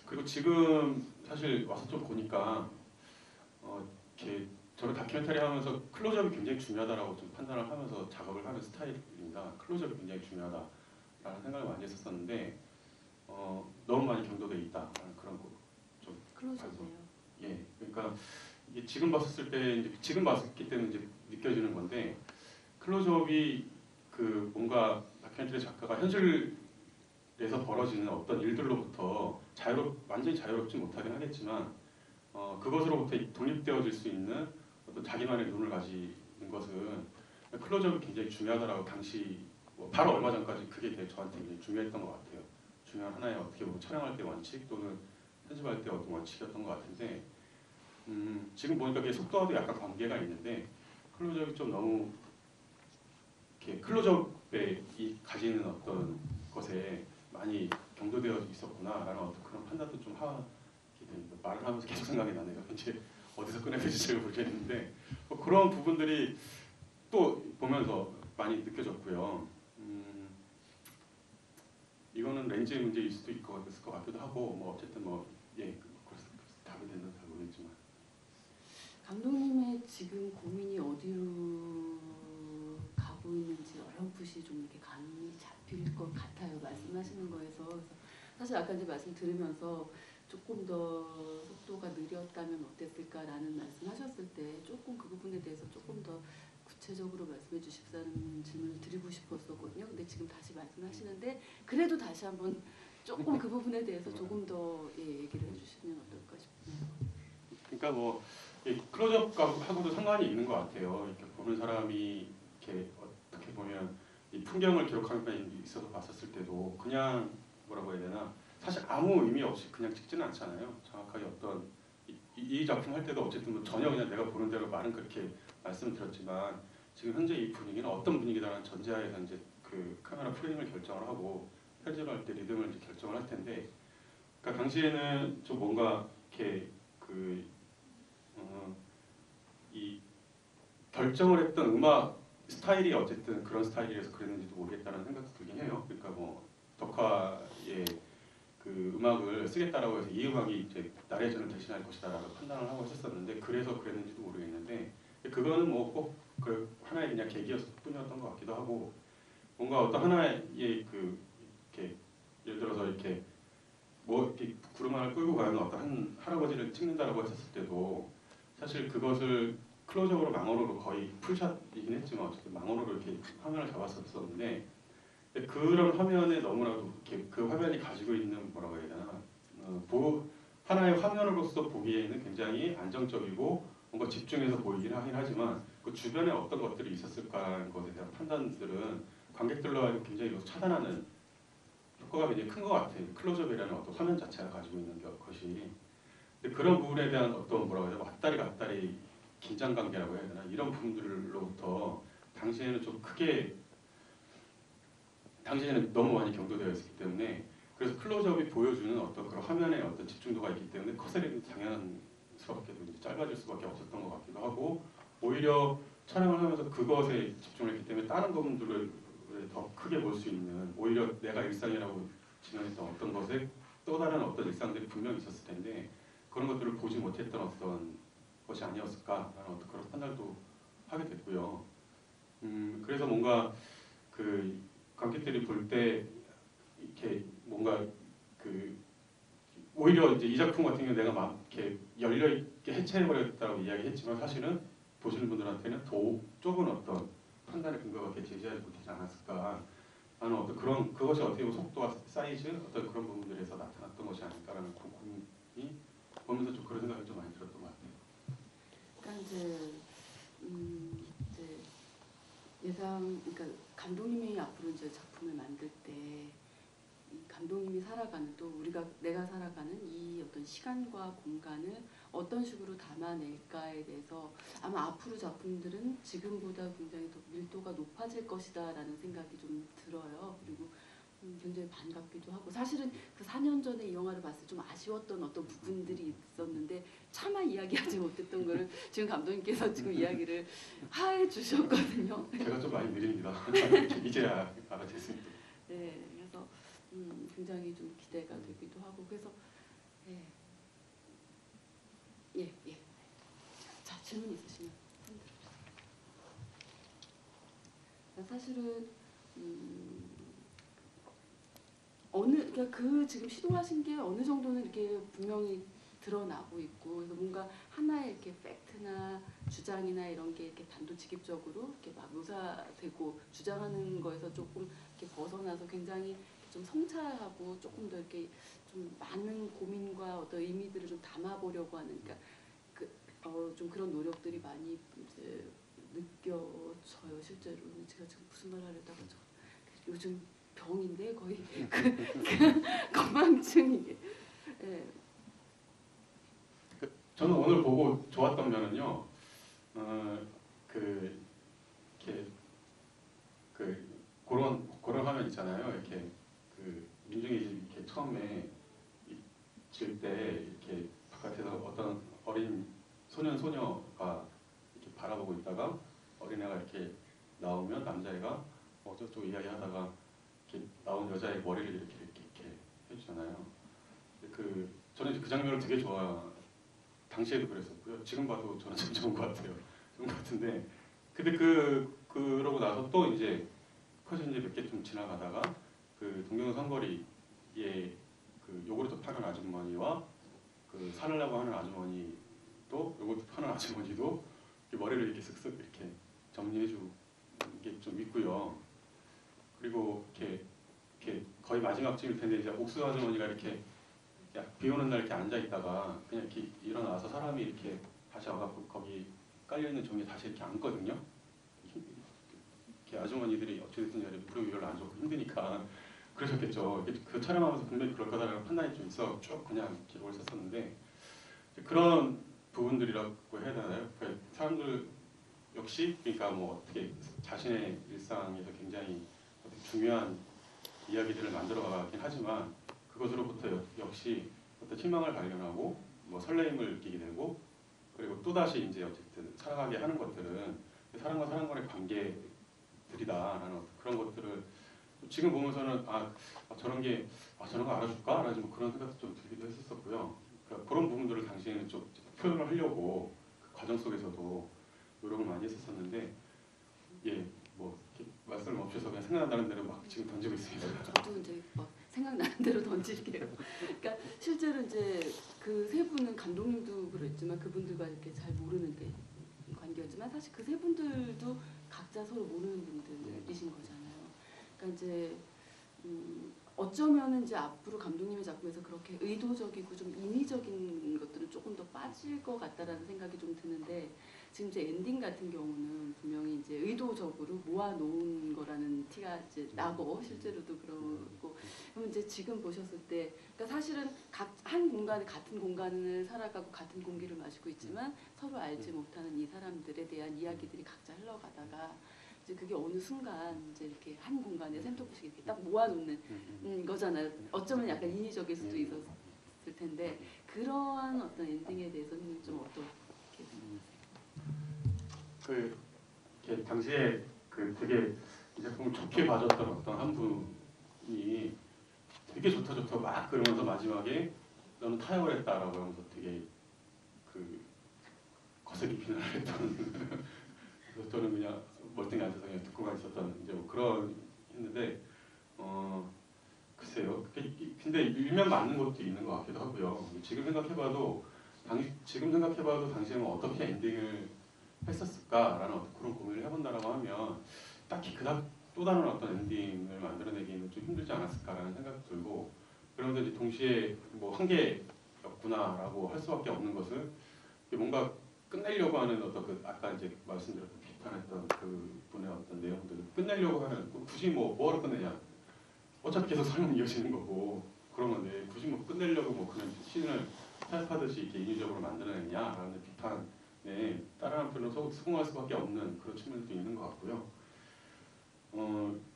그리고 지금 사실 와서 좀 보니까 이렇게 저는 다큐멘터리 하면서 클로즈업이 굉장히 중요하다라고 좀 판단을 하면서 작업을 하는 스타일입니다. 클로즈업이 굉장히 중요하다. 생각을 많이 했었었는데 너무 많이 경도돼 있다라는 그런 좀 클로즈업이에요. 예, 그러니까 이게 지금 봤을 때 이제 지금 봤기 때문에 이제 느껴지는 건데 클로즈업이 그 뭔가 다큐멘터리 작가가 현실에서 벌어지는 어떤 일들로부터 완전히 자유롭지 못하긴 하겠지만 그것으로부터 독립되어질 수 있는 어떤 자기만의 눈을 가지는 것은 클로즈업이 굉장히 중요하다라고 당시 바로 얼마 전까지 그게 되게 저한테 굉장히 중요했던 것 같아요. 중요한 하나의 어떻게 보면 촬영할 때 원칙 또는 편집할 때 어떤 원칙이었던 것 같은데 지금 보니까 그게 속도와도 약간 관계가 있는데 클로즈업이 좀 너무 이렇게 클로즈업에 가지는 어떤 것에 많이 경도되어 있었구나라는 어떤 그런 판단도 좀 하게 됩니다. 말을 하면서 계속 생각이 나네요. 이제 어디서 꺼내는지 잘 모르겠는데 그런 부분들이 또 보면서 많이 느껴졌고요. 이거는 렌즈의 문제일 수도 있을 것 같기도 하고 뭐 어쨌든 그래서 답이 됐는지 잘 모르겠지만 감독님의 지금 고민이 어디로 가고 있는지 어렴풋이 좀 이렇게 감이 잡힐 것 같아요. 말씀하시는 거에서. 그래서 사실 아까 이제 말씀 들으면서 조금 더 속도가 느렸다면 어땠을까라는 말씀하셨을 때 조금 그 부분에 대해서 조금 더 구체적으로 말씀해 주십사는 질문을 드리고 싶었었거든요. 근데 지금 다시 말씀하시는데 그래도 다시 한번 조금 그 부분에 대해서 조금 더 얘기를 해주시면 어떨까 싶네요. 그러니까 뭐 클로즈업하고도 상관이 있는 것 같아요. 이렇게 보는 사람이 이렇게 어떻게 보면 이 풍경을 기록하는 편이 있어서 봤었을 때도 그냥 뭐라고 해야 되나 사실 아무 의미 없이 그냥 찍지는 않잖아요. 정확하게 어떤 이 작품 할 때도 어쨌든 뭐 전혀 그냥 내가 보는 대로 말은 그렇게 말씀을 드렸지만 지금 현재 이 분위기는 어떤 분위기다라는 전제하에서 이제 그 카메라 프레임을 결정을 하고 편집을 할 때 리듬을 이제 결정을 할 텐데 그러니까 당시에는 좀 뭔가 이렇게 이 결정을 했던 음악 스타일이 어쨌든 그런 스타일이라서 그랬는지도 모르겠다는 생각도 들긴 해요. 그러니까 뭐 덕화의 그 음악을 쓰겠다라고 해서 이 음악이 이제 나레이션을 대신할 것이다라고 판단을 하고 했었는데 그래서 그랬는지도 모르겠는데 그거는 뭐 꼭 그 하나의 그냥 계기였을 뿐이었던 것 같기도 하고 뭔가 어떤 하나의 이렇게 예를 들어서 이렇게 뭐 이렇게 구름 하나를 끌고 가는 어떤 한 할아버지를 찍는다라고 했었을 때도 사실 그것을 클로즈업으로 망원으로 거의 풀샷이긴 했지만 어쨌든 망원으로 이렇게 화면을 잡았었는데 그런 화면에 너무나도 이렇게 그 화면이 가지고 있는 뭐라고 해야 되나 하나의 화면으로서 보기에는 굉장히 안정적이고 뭔가 집중해서 보이긴 하긴 하지만 그 주변에 어떤 것들이 있었을까라는 것에 대한 판단들은 관객들로 굉장히 차단하는 효과가 굉장히 큰 것 같아요. 클로즈업이라는 어떤 화면 자체가 가지고 있는 것이. 근데 그런 부분에 대한 어떤 뭐라고 해야 되나 왔다리 갔다리 긴장 관계라고 해야 되나 이런 부분들로부터 당시에는 좀 크게 당시에는 너무 많이 경도되어 있었기 때문에 그래서 클로즈업이 보여주는 어떤 그런 화면의 어떤 집중도가 있기 때문에 컷셀이 당연스럽게도 이제 짧아질 수밖에 없었던 것 같기도 하고 오히려 촬영을 하면서 그것에 집중을 했기 때문에 다른 부분들을 더 크게 볼 수 있는 오히려 내가 일상이라고 지명했던 어떤 것에 또 다른 어떤 일상들이 분명히 있었을 텐데 그런 것들을 보지 못했던 어떤 것이 아니었을까라는 어떤 그런 판단도 하게 됐고요. 그래서 뭔가 그 관객들이 볼 때 이렇게 뭔가 그 오히려 이제 이 작품 같은 경우 내가 막 이렇게 열려 있게 해체해버렸다고 이야기했지만 사실은 보시는 분들한테는 더 좁은 어떤 판단의 근거가 이렇게 제시하지 못하지 않았을까 하는 어떤 그런 그것이 어떻게 보면 속도와 사이즈 어떤 그런 부분들에서 나타났던 것이 아닐까라는 고민이 보면서 좀 그런 생각이 좀 많이 들었던 것 같아요. 그러니까 이제 그러니까 감독님이 앞으로 이제 작품을 만들 때 이 감독님이 살아가는 또 내가 살아가는 이 어떤 시간과 공간을 어떤 식으로 담아낼까에 대해서 아마 앞으로 작품들은 지금보다 굉장히 더 밀도가 높아질 것이다라는 생각이 좀 들어요. 그리고 굉장히 반갑기도 하고 사실은 그 4년 전에 이 영화를 봤을 때 좀 아쉬웠던 어떤 부분들이 있었는데 차마 이야기하지 못했던 거를 지금 감독님께서 지금 이야기를 해 주셨거든요. 제가 좀 많이 느립니다. 이제야 알아챘습니다. 네, 그래서 굉장히 좀 기대가 되기도 하고 그래서 예. 자 질문 있으시면 손 들어주세요. 사실은 그러니까 그 지금 시도하신 게 어느 정도는 이렇게 분명히 드러나고 있고, 그래서 뭔가 하나의 이렇게 팩트나 주장이나 이런 게 이렇게 단도직입적으로 이렇게 막 묘사되고 주장하는 거에서 조금 이렇게 벗어나서 굉장히 좀 성찰하고 조금 더 이렇게 좀 많은 고민과 어떤 의미들을 좀 담아보려고 하는, 그러니까 좀 그런 노력들이 많이 이제 느껴져요. 실제로는 제가 지금 무슨 말 하려다가 요즘 병인데 거의 건망증이. 예. 저는 오늘 보고 좋았던 면은요. 이렇게 그런 화면 있잖아요. 이렇게 그 민중이 이렇게 처음에 질 때 이렇게 바깥에서 어떤 어린 소녀가 이렇게 바라보고 있다가 어린애가 이렇게 나오면 남자애가 어쩌고 이야기하다가 이렇게 나온 여자의 머리를 이렇게 해주잖아요. 저는 이제 그 장면을 되게 당시에도 그랬었고요. 지금 봐도 저는 참 좋은 것 같아요. 좋은 것 같은데, 근데 그러고 나서 또 이제 커서 이제 몇 개 좀 지나가다가 그 동대문 삼거리에 그 요구르트 파는 아주머니와 그 사느라고 하는 아주머니도 요구르트 파는 아주머니도 이렇게 머리를 이렇게 쓱쓱 이렇게 정리해주는 게 좀 있고요. 그리고 이렇게 거의 마지막쯤일 텐데 이제 옥수 아주머니가 이렇게 비 오는 날 이렇게 앉아 있다가 그냥 이렇게 일어나서 사람이 이렇게 다시 와갖고 거기 깔려 있는 종이에 다시 이렇게 앉거든요. 이렇게 아주머니들이 어찌됐든 간에 무릎이 별로 안 좋고 힘드니까 그러셨겠죠. 그 촬영하면서 분명히 그럴 거다라는 판단이 좀 있어 쭉 그냥 기록을 썼었는데, 그런 부분들이라고 해야 되나요? 그러니까 사람들 역시 그러니까 뭐 어떻게 자신의 일상에서 굉장히 중요한 이야기들을 만들어 가긴 하지만 그것으로부터 역시 어떤 희망을 발견하고 뭐 설레임을 느끼게 되고, 그리고 또 다시 이제 어쨌든 살아가게 하는 것들은 사람과 사람 간의 관계들이다라는 그런 것들을 지금 보면서는 저런 거 알아줄까라는 뭐 그런 생각도 좀 들기도 했었고요. 그러니까 그런 부분들을 당시에는 좀 표현을 하려고 그 과정 속에서도 노력을 많이 했었었는데, 뭐 이렇게 말씀 없으셔서 그냥 생각나는 대로 막 지금 던지고 있습니다. 저도 이제 막 생각나는 대로 던질게요. 그러니까 실제로 이제 그 세 분은 감독님도 그랬지만 그분들과 이렇게 잘 모르는 게 관계였지만 사실 그 세 분들도 각자 서로 모르는 분들이신 거잖아요. 그러니까 이제 어쩌면은 이제 앞으로 감독님의 작품에서 그렇게 의도적이고 좀 인위적인 것들은 조금 더 빠질 것 같다라는 생각이 좀 드는데, 지금 이제 엔딩 같은 경우는 분명히 이제 의도적으로 모아놓은 거라는 티가 이제 나고 실제로도 그러고, 그럼 이제 지금 보셨을 때, 그러니까 사실은 한 공간에 같은 공간을 살아가고 같은 공기를 마시고 있지만 서로 알지 못하는 이 사람들에 대한 이야기들이 각자 흘러가다가 이제 그게 어느 순간 이제 이렇게 한 공간에 샘터포시 이렇게 딱 모아놓는 거잖아요. 어쩌면 약간 인위적일 수도 있었을 텐데, 그러한 어떤 엔딩에 대해서는 좀 어떻게 이렇게 당시에 되게 이 작품을 좋게 봐줬던 어떤 한 분이 되게 좋다 막 그러면서 마지막에 너는 타협을 했다라고 하면서 되게 거세게 비난을 했던 그래서 저는 그냥 멀쩡히 앉아서 그냥 듣고만 있었던 이제 뭐 그런 했는데, 글쎄요. 근데 일면 맞는 것도 있는 것 같기도 하고요. 지금 생각해봐도 당시에는 어떻게 엔딩을 했었을까라는 어떤 그런 고민을 해본다라고 하면 딱히 그닥 또 다른 어떤 엔딩을 만들어내기는 좀 힘들지 않았을까라는 생각이 들고, 그러면서 이제 동시에 뭐 한계였구나라고 할 수밖에 없는 것은 뭔가 끝내려고 하는 어떤 아까 이제 말씀드렸던 비판했던 그 분의 어떤 내용들을 끝내려고 하는, 굳이 뭐하러 끝내냐, 어차피 계속 설명 이어지는 거고 그런 건데 굳이 뭐 끝내려고 뭐 그런 신을 타협하듯이 이렇게 인위적으로 만들어냈냐라는 비판에 따라한 표현을 수긍할 수밖에 없는 그런 측면도 있는 것 같고요.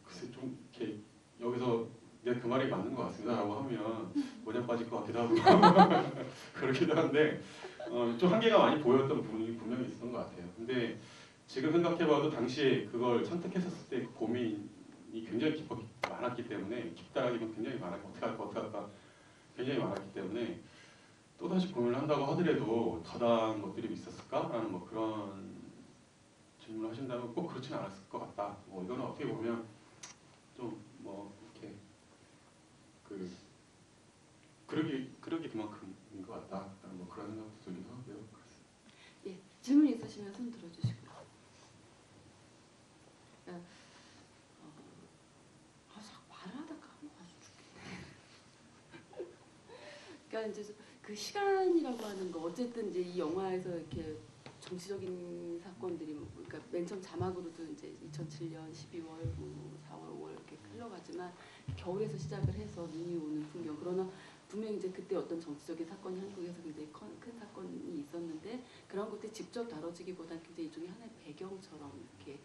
글쎄 좀 이렇게 여기서 내 그 말이 맞는 것 같습니다라고 하면 원약 빠질 것 같기도 하고 그렇기도 한데 좀 한계가 많이 보였던 부분이 분명히 있었던 것 같아요. 근데 지금 생각해봐도 당시에 그걸 선택했었을 때 고민이 굉장히 많았기 때문에, 깊다라기보다 굉장히 많았고 어떻게 할까 굉장히 많았기 때문에 또다시 고민을 한다고 하더라도 더 나은 것들이 있었을까라는 뭐 그런 질문을 하신다면 꼭 그렇지는 않았을 것 같다. 뭐 이거는 어떻게 보면 좀 뭐 이렇게 싶으시면 손 들어주시고요. 자꾸 말을 하다 까먹어가지고 죽겠네. 그러니까 이제 그 시간이라고 하는 거 어쨌든 이제 이 영화에서 이렇게 정치적인 사건들이 그러니까 맨 처음 자막으로도 이제 2007년 12월, 4월, 5월 이렇게 흘러가지만 겨울에서 시작을 해서 눈이 오는 풍경. 그러나 분명히 이제 그때 어떤 정치적인 사건이 한국에서 굉장히 큰 사건이 있었는데 그런 것들이 직접 다뤄지기보다는 굉장히 일종의 하나의 배경처럼 이렇게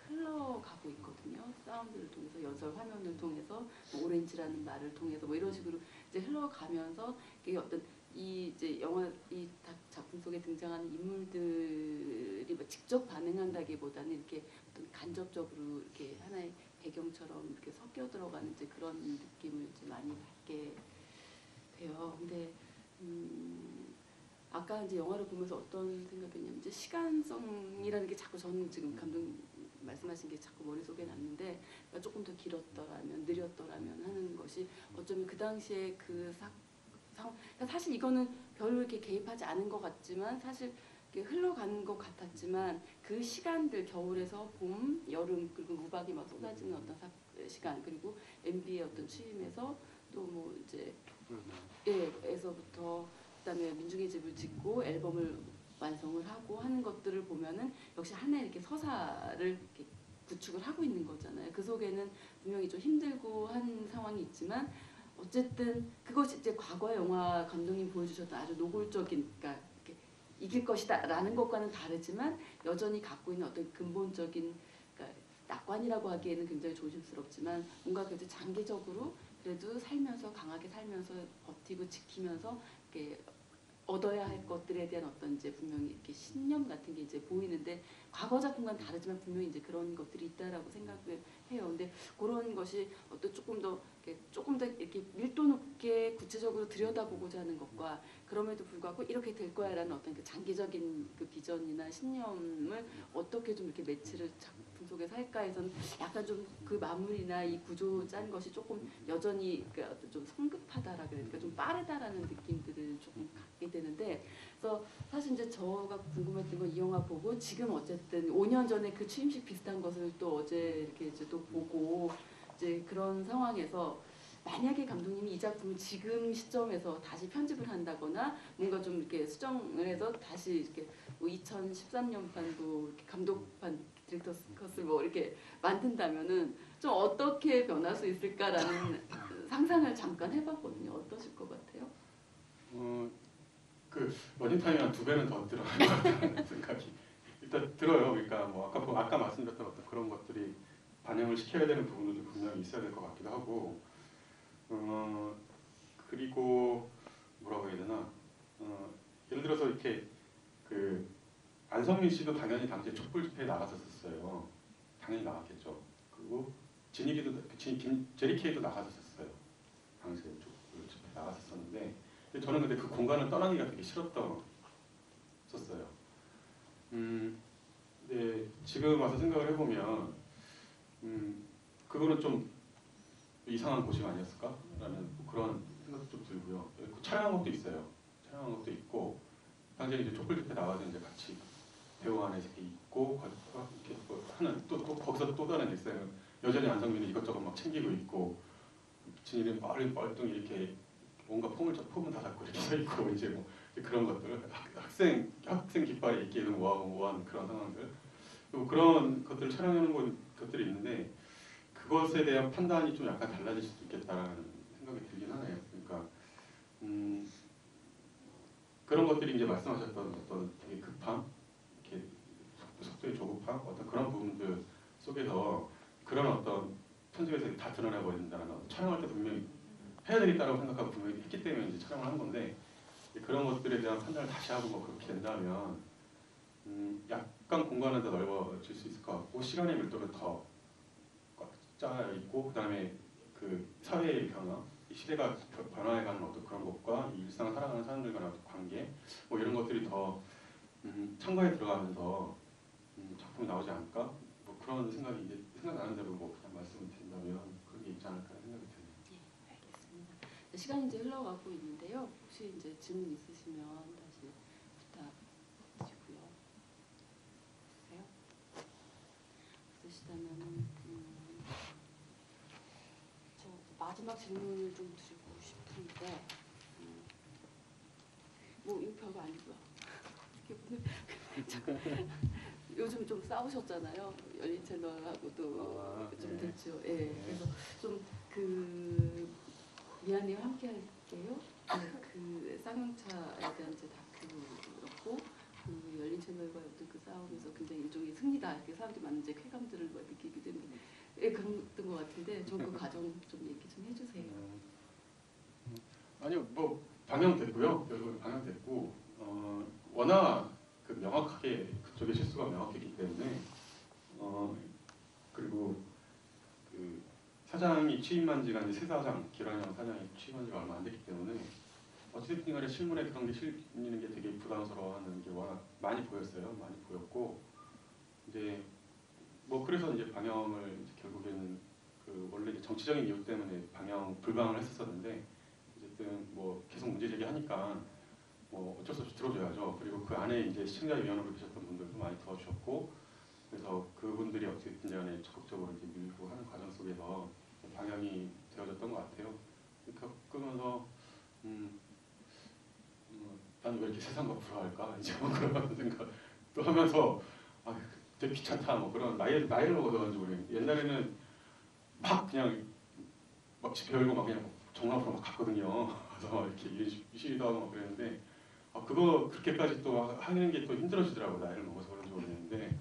흘러가고 있거든요. 사운드를 통해서 연설 화면을 통해서 뭐 오렌지라는 말을 통해서 뭐 이런 식으로 이제 흘러가면서 이게 어떤 이 이제 영화 이 작품 속에 등장하는 인물들이 뭐 직접 반응한다기보다는 이렇게 어떤 간접적으로 이렇게 하나의 배경처럼 이렇게 섞여 들어가는 이제 그런 느낌을 이제 많이 받게 돼요. 근데 아까 이제 영화를 보면서 어떤 생각이었냐면 이제 시간성이라는 게 자꾸 저는 지금 감독님 말씀하신 게 자꾸 머릿속에 났는데 그러니까 조금 더 길었더라면 느렸더라면 하는 것이 어쩌면 그 당시에 그 그러니까 사실 이거는 별로 이렇게 개입하지 않은 것 같지만 사실 이렇게 흘러가는 것 같았지만 그 시간들 겨울에서 봄, 여름 그리고 우박이 막 쏟아지는 어떤 시간 그리고 MB의 어떤 취임에서 또 뭐 이제 에서부터 그다음에 민중의 집을 짓고 앨범을 완성을 하고 하는 것들을 보면은 역시 하나의 이렇게 서사를 이렇게 구축을 하고 있는 거잖아요. 그 속에는 분명히 좀 힘들고 한 상황이 있지만 어쨌든 그것이 이제 과거 영화 감독님 보여주셨던 아주 노골적인 그러니까 이렇게 이길 것이다라는 것과는 다르지만 여전히 갖고 있는 어떤 근본적인 그러니까 낙관이라고 하기에는 굉장히 조심스럽지만 뭔가 그래도 장기적으로 그래도 살면서 강하게 살면서 버티고 지키면서 이렇게 얻어야 할 것들에 대한 어떤 이제 분명히 이렇게 신념 같은 게 이제 보이는데 과거 작품과는 다르지만 분명히 이제 그런 것들이 있다라고 생각을 해요. 근데 그런 것이 어떤 조금 더 이렇게 밀도 높게 구체적으로 들여다보고자 하는 것과 그럼에도 불구하고 이렇게 될 거야라는 어떤 그 장기적인 그 비전이나 신념을 어떻게 좀 이렇게 매치를 작품 속에서 할까 해서는 약간 좀 그 마무리나 이 구조 짠 것이 조금 여전히 그러니까 좀 성급하다라 그러니까 좀 빠르다라는 느낌들을 조금 갖게 되는데 그래서 사실 이제 저가 궁금했던 건 이 영화 보고 지금 어쨌든 5년 전에 그 취임식 비슷한 것을 또 어제 이렇게 이제 또 보고 이제 그런 상황에서 만약에 감독님이 이 작품을 지금 시점에서 다시 편집을 한다거나 뭔가 좀 이렇게 수정을 해서 다시 이렇게 뭐 2013년판도 이렇게 감독판 디렉터스 컷을 뭐 이렇게 만든다면은 좀 어떻게 변할 수 있을까라는 상상을 잠깐 해봤거든요. 어떠실 것 같아요? 그 러닝타임이 한 2배는 더 들어갈 것 같다는 생각이 일단 들어요. 그러니까 뭐 아까 말씀드렸던 어떤 그런 것들이 반영을 시켜야 되는 부분들도 분명히 있어야 될 것 같기도 하고 그리고 뭐라고 해야 되나 예를 들어서 이렇게 그 안성민 씨도 당연히 당시에 촛불 집회에 나갔었어요. 당연히 나갔겠죠. 그리고 제리 케이도 나갔었어요. 당시에 촛불 집회 나갔었었는데 근데 저는 근데 그 공간을 떠나기가 되게 싫었었어요. 근데 지금 와서 생각을 해보면 그거는 좀 이상한 곳이 아니었을까라는 그런 생각도 좀 들고요. 촬영한 것도 있어요. 촬영한 것도 있고 당시에 이제 촛불 집회 나와서 이제 같이 배우 안에 이렇게 있고 이렇게 뭐 하는 또 거기서 또 다른 일상을 여전히 안성민이 이것저것 막 챙기고 있고 진일이 뻘뚱 이렇게 뭔가 폼은 다 잡고 이렇게 서 있고 이제 뭐 그런 것들 학생 깃발이 있기에는 우아한 그런 상황들 그리고 그런 것들을 촬영하는 것들이 있는데 그것에 대한 판단이 좀 약간 달라질 수도 있겠다라는 생각이 들긴 하네요. 그러니까 그런 것들이 이제 말씀하셨던 어떤 되게 급함, 이렇게 속도의 조급함, 어떤 그런 부분들 속에서 그런 어떤 편집에서 다 드러나 버린다는 어떤 촬영할 때 분명히 해야 되겠다고 생각하고 분명히 했기 때문에 이제 촬영을 한 건데 그런 것들에 대한 판단을 다시 하고 뭐 그렇게 된다면 약간 공간은 더 넓어질 수 있을 것 같고 시간의 밀도는 더 꽉 짜 있고 그다음에 그 사회의 변화, 이 시대가 변화해가는 어떤 그런 것과 이 일상을 살아가는 사람들과의 어떤 관계 뭐 이런 것들이 더 첨가에 들어가면서 작품이 나오지 않을까? 뭐 그런 생각이 이제 생각나는 대로 뭐 그냥 말씀을 드린다면 그런 게 있지 않을까 생각이 드네요. 네, 알겠습니다. 시간이 이제 흘러가고 있는데요. 혹시 이제 질문 있으시면 다시 부탁드리고요. 있다면 저 마지막 질문을 좀 드리고 싶은데 뭐 이거 별거 아니고요. 요즘 좀 싸우셨잖아요. 열린 채널하고도 좀 네. 됐죠. 예. 네. 그래서 좀 그 미안해요 함께 할게요. 그 쌍용차에 대한 제 다큐였고 그 열린 채널과의 어떤 그 싸움에서 굉장히 일종의 승리다 이렇게 사람들이 많은 이제 쾌감들을 뭐 느끼게 되는 예, 그런 것 같은데 좀 그 과정 좀 얘기 좀 해주세요. 아니요, 뭐 방영됐고요. 결국 방영됐고 워낙 그 명확하게 그쪽의 실수가 명확했기 때문에 그리고 그 사장이 취임한 지가 이제 새 사장 기란영 사장이 취임한 지가 얼마 안 됐기 때문에 어찌됐든 간에 실문에 그런 게 실리는 게 되게 부담스러워하는 게 워낙 많이 보였어요. 많이 보였고 이제 뭐 그래서 이제 방영을 이제 결국에는 그 원래 이제 정치적인 이유 때문에 방영 불방을 했었었는데 어쨌든 뭐 계속 문제 제기하니까 뭐 어쩔 수 없이 들어줘야죠. 그리고 그 안에 이제 시청자위원으로 계셨던 분들도 많이 도와주셨고 그래서 그분들이 어쨌든 간에 적극적으로 이제 밀고 하는 과정 속에서 방영이 되어졌던 것 같아요. 겪으면서 나는 왜 이렇게 세상과 불화할까 이제 뭐 그런 생각 또 하면서 되게 귀찮다 뭐 그런 나이를 먹어가지고 옛날에는 막 그냥 막 집회 열고 막 그냥 정원 앞으로 막 갔거든요. 그래서 이렇게 시위도 하고 막 그랬는데 그거 그렇게까지 또 하는 게 또 힘들어지더라고 나이를 먹어서 그런지 모르겠는데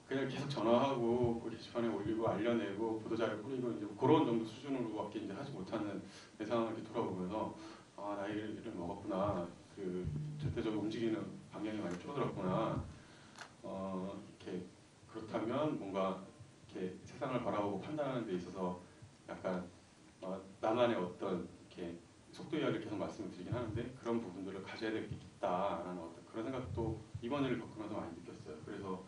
그냥 계속 전화하고 게시판에 올리고 알려내고 보도자료 뿌리고 이제 그런 정도 수준으로밖에 이제 하지 못하는 내 상황을 이렇게 돌아보면서 나이를 먹었구나 그 절대적으로 움직이는 방향이 많이 줄어들었구나 이렇게 그렇다면 뭔가 이렇게 세상을 바라보고 판단하는 데 있어서 약간 나만의 어떤 이렇게 속도 이하를 계속 말씀을 드리긴 하는데 그런 부분들을 가져야 되겠다라는 어떤 그런 생각도 이번 일을 겪으면서 많이 느꼈어요. 그래서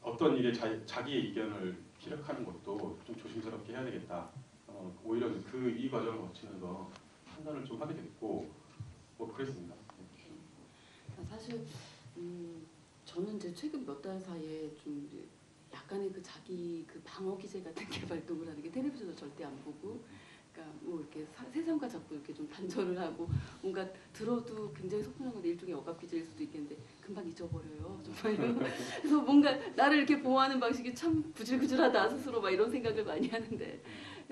어떤 일에 자기의 의견을 피력하는 것도 좀 조심스럽게 해야 되겠다. 오히려 이 과정을 거치면서 판단을 좀 하게 됐고 뭐 그랬습니다. 사실 저는 이제 최근 몇 달 사이에 좀 이제 약간의 그 자기 그 방어 기제 같은 게 발동을 하는 게 텔레비전을 절대 안 보고 그러니까 뭐 이렇게 세상과 자꾸 이렇게 좀 단절을 하고 뭔가 들어도 굉장히 속편한 건데 일종의 억압 기제일 수도 있겠는데 금방 잊어버려요 정말. 그래서 뭔가 나를 이렇게 보호하는 방식이 참 구질구질하다 스스로 막 이런 생각을 많이 하는데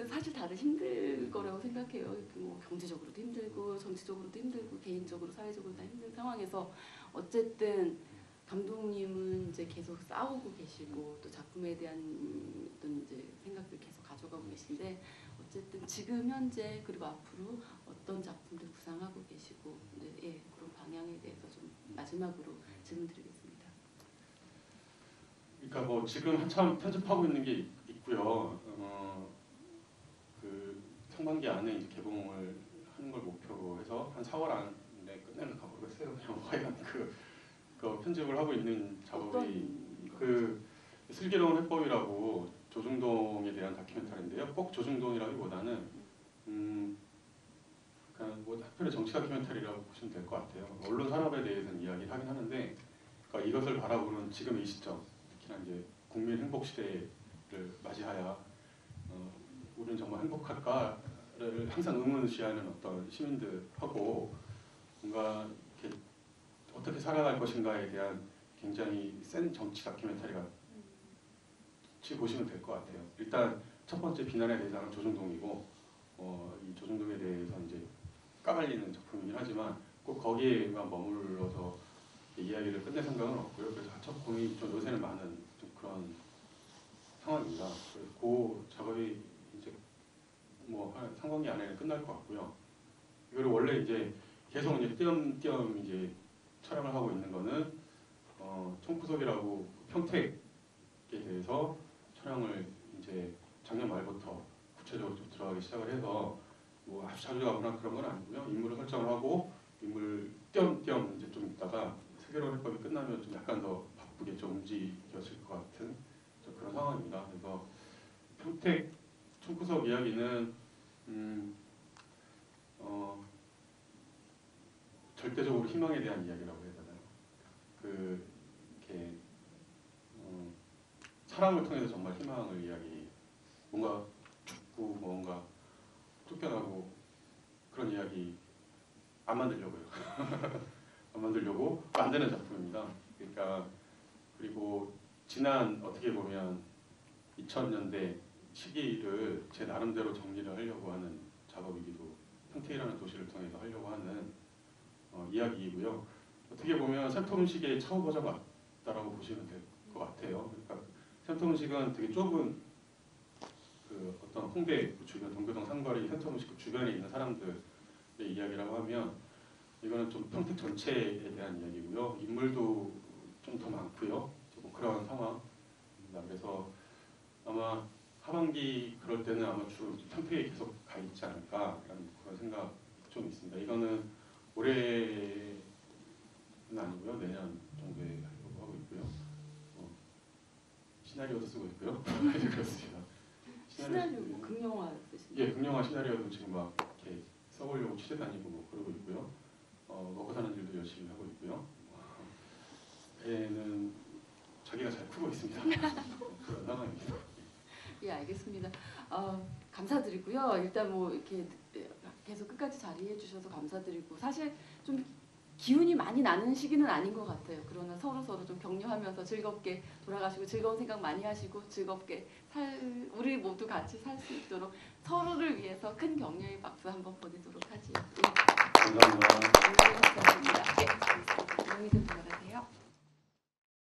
사실 다들 힘들 거라고 생각해요. 뭐 경제적으로도 힘들고 정치적으로도 힘들고 개인적으로 사회적으로 다 힘든 상황에서 어쨌든 감독님은 이제 계속 싸우고 계시고 또 작품에 대한 어떤 이제 생각들 계속 가져가고 계신데 어쨌든 지금 현재 그리고 앞으로 어떤 작품들 구상하고 계시고 예, 그런 방향에 대해서 좀 마지막으로 질문드리겠습니다. 그러니까 뭐 지금 한참 편집하고 있는 게 있고요. 그 상반기 안에 이제 개봉을 하는 걸 목표로 해서 한 4월 안에 끝낼까 모르겠어요. 그냥 하여간 그 편집을 하고 있는 작업이 그 슬기로운 해법이라고 조중동에 대한 다큐멘터리인데요. 꼭 조중동이라기보다는 그냥 뭐 한편의 정치 다큐멘터리라고 보시면 될 것 같아요. 언론 산업에 대해서는 이야기를 하긴 하는데 그러니까 이것을 바라보는 지금 이 시점, 특히나 이제 국민 행복 시대를 맞이하여 우리는 정말 행복할까를 항상 의문시하는 어떤 시민들하고 뭔가 이렇게 어떻게 살아갈 것인가에 대한 굉장히 센 정치 다큐멘터리가 같이 보시면 될 것 같아요. 일단 첫 번째 비난의 대상은 조중동이고 이 조중동에 대해서 이제 까발리는 작품이긴 하지만 꼭 거기에만 머물러서 이야기를 끝낼 생각은 없고요. 그래서 첫 공이 좀 요새는 많은 좀 그런 상황입니다. 그 작업이 이제 뭐 한 상반기 안에는 끝날 것 같고요. 이거를 원래 이제 계속 이제 띄엄띄엄 이제 촬영을 하고 있는 거는 총구석이라고 평택에 대해서 촬영을 이제 작년 말부터 구체적으로 좀 들어가기 시작을 해서 뭐 아주 자주 가거나 그런 건 아니고요. 인물을 설정을 하고 인물 띄엄띄엄 이제 좀 있다가 슬기로운 해법이 끝나면 좀 약간 더 바쁘게 좀 움직여질 것 같은 좀 그런 상황입니다. 그래서 평택 총구석 이야기는 절대적으로 희망에 대한 이야기라고 해야 되나요? 이렇게 사랑을 통해서 정말 희망을 이야기, 뭔가 죽고 뭔가 쫓겨나고 그런 이야기 안 만들려고요. 안 만들려고 만드는 작품입니다. 그러니까 그리고 지난 어떻게 보면 2000년대 시기를 제 나름대로 정리를 하려고 하는 작업이기도, 평택이라는 도시를 통해서 하려고 하는 이야기이고요. 어떻게 보면 샘터음식의 차후 버전 같다라고 보시면 될 것 같아요. 그러니까 샘터음식은 되게 좁은 그 어떤 홍대 그 주변, 동교동 상거리 샘터음식 그 주변에 있는 사람들의 이야기라고 하면 이거는 좀 평택 전체에 대한 이야기고요. 인물도 좀 더 많고요. 뭐 그런 상황입니다. 그래서 아마 하반기 그럴 때는 아마 주로 평택에 계속 가 있지 않을까라는 그런 생각이 좀 있습니다. 이거는 올해는 아니고요. 내년 정도에 하려고 하고 있고요. 시나리오도 쓰고 있고요. 그렇습니다. 시나리오 뭐 극영화 쓰시는 예, 극영화 시나리오도 지금 막 이렇게 써보려고 취재 다니고 뭐 그러고 있고요. 먹고 사는 일도 열심히 하고 있고요. 애는 자기가 잘 크고 있습니다. 그런 상황입니다. 예, 알겠습니다. 감사드리고요. 일단 뭐 이렇게 계속 끝까지 자리해 주셔서 감사드리고, 사실 좀 기운이 많이 나는 시기는 아닌 것 같아요. 그러나 서로 좀 격려하면서 즐겁게 돌아가시고 즐거운 생각 많이 하시고 즐겁게 우리 모두 같이 살 수 있도록 서로를 위해서 큰 격려의 박수 한번 보내도록 하지요. 감사합니다. 감사합니다. 네, 감사합니다. 들어가세요.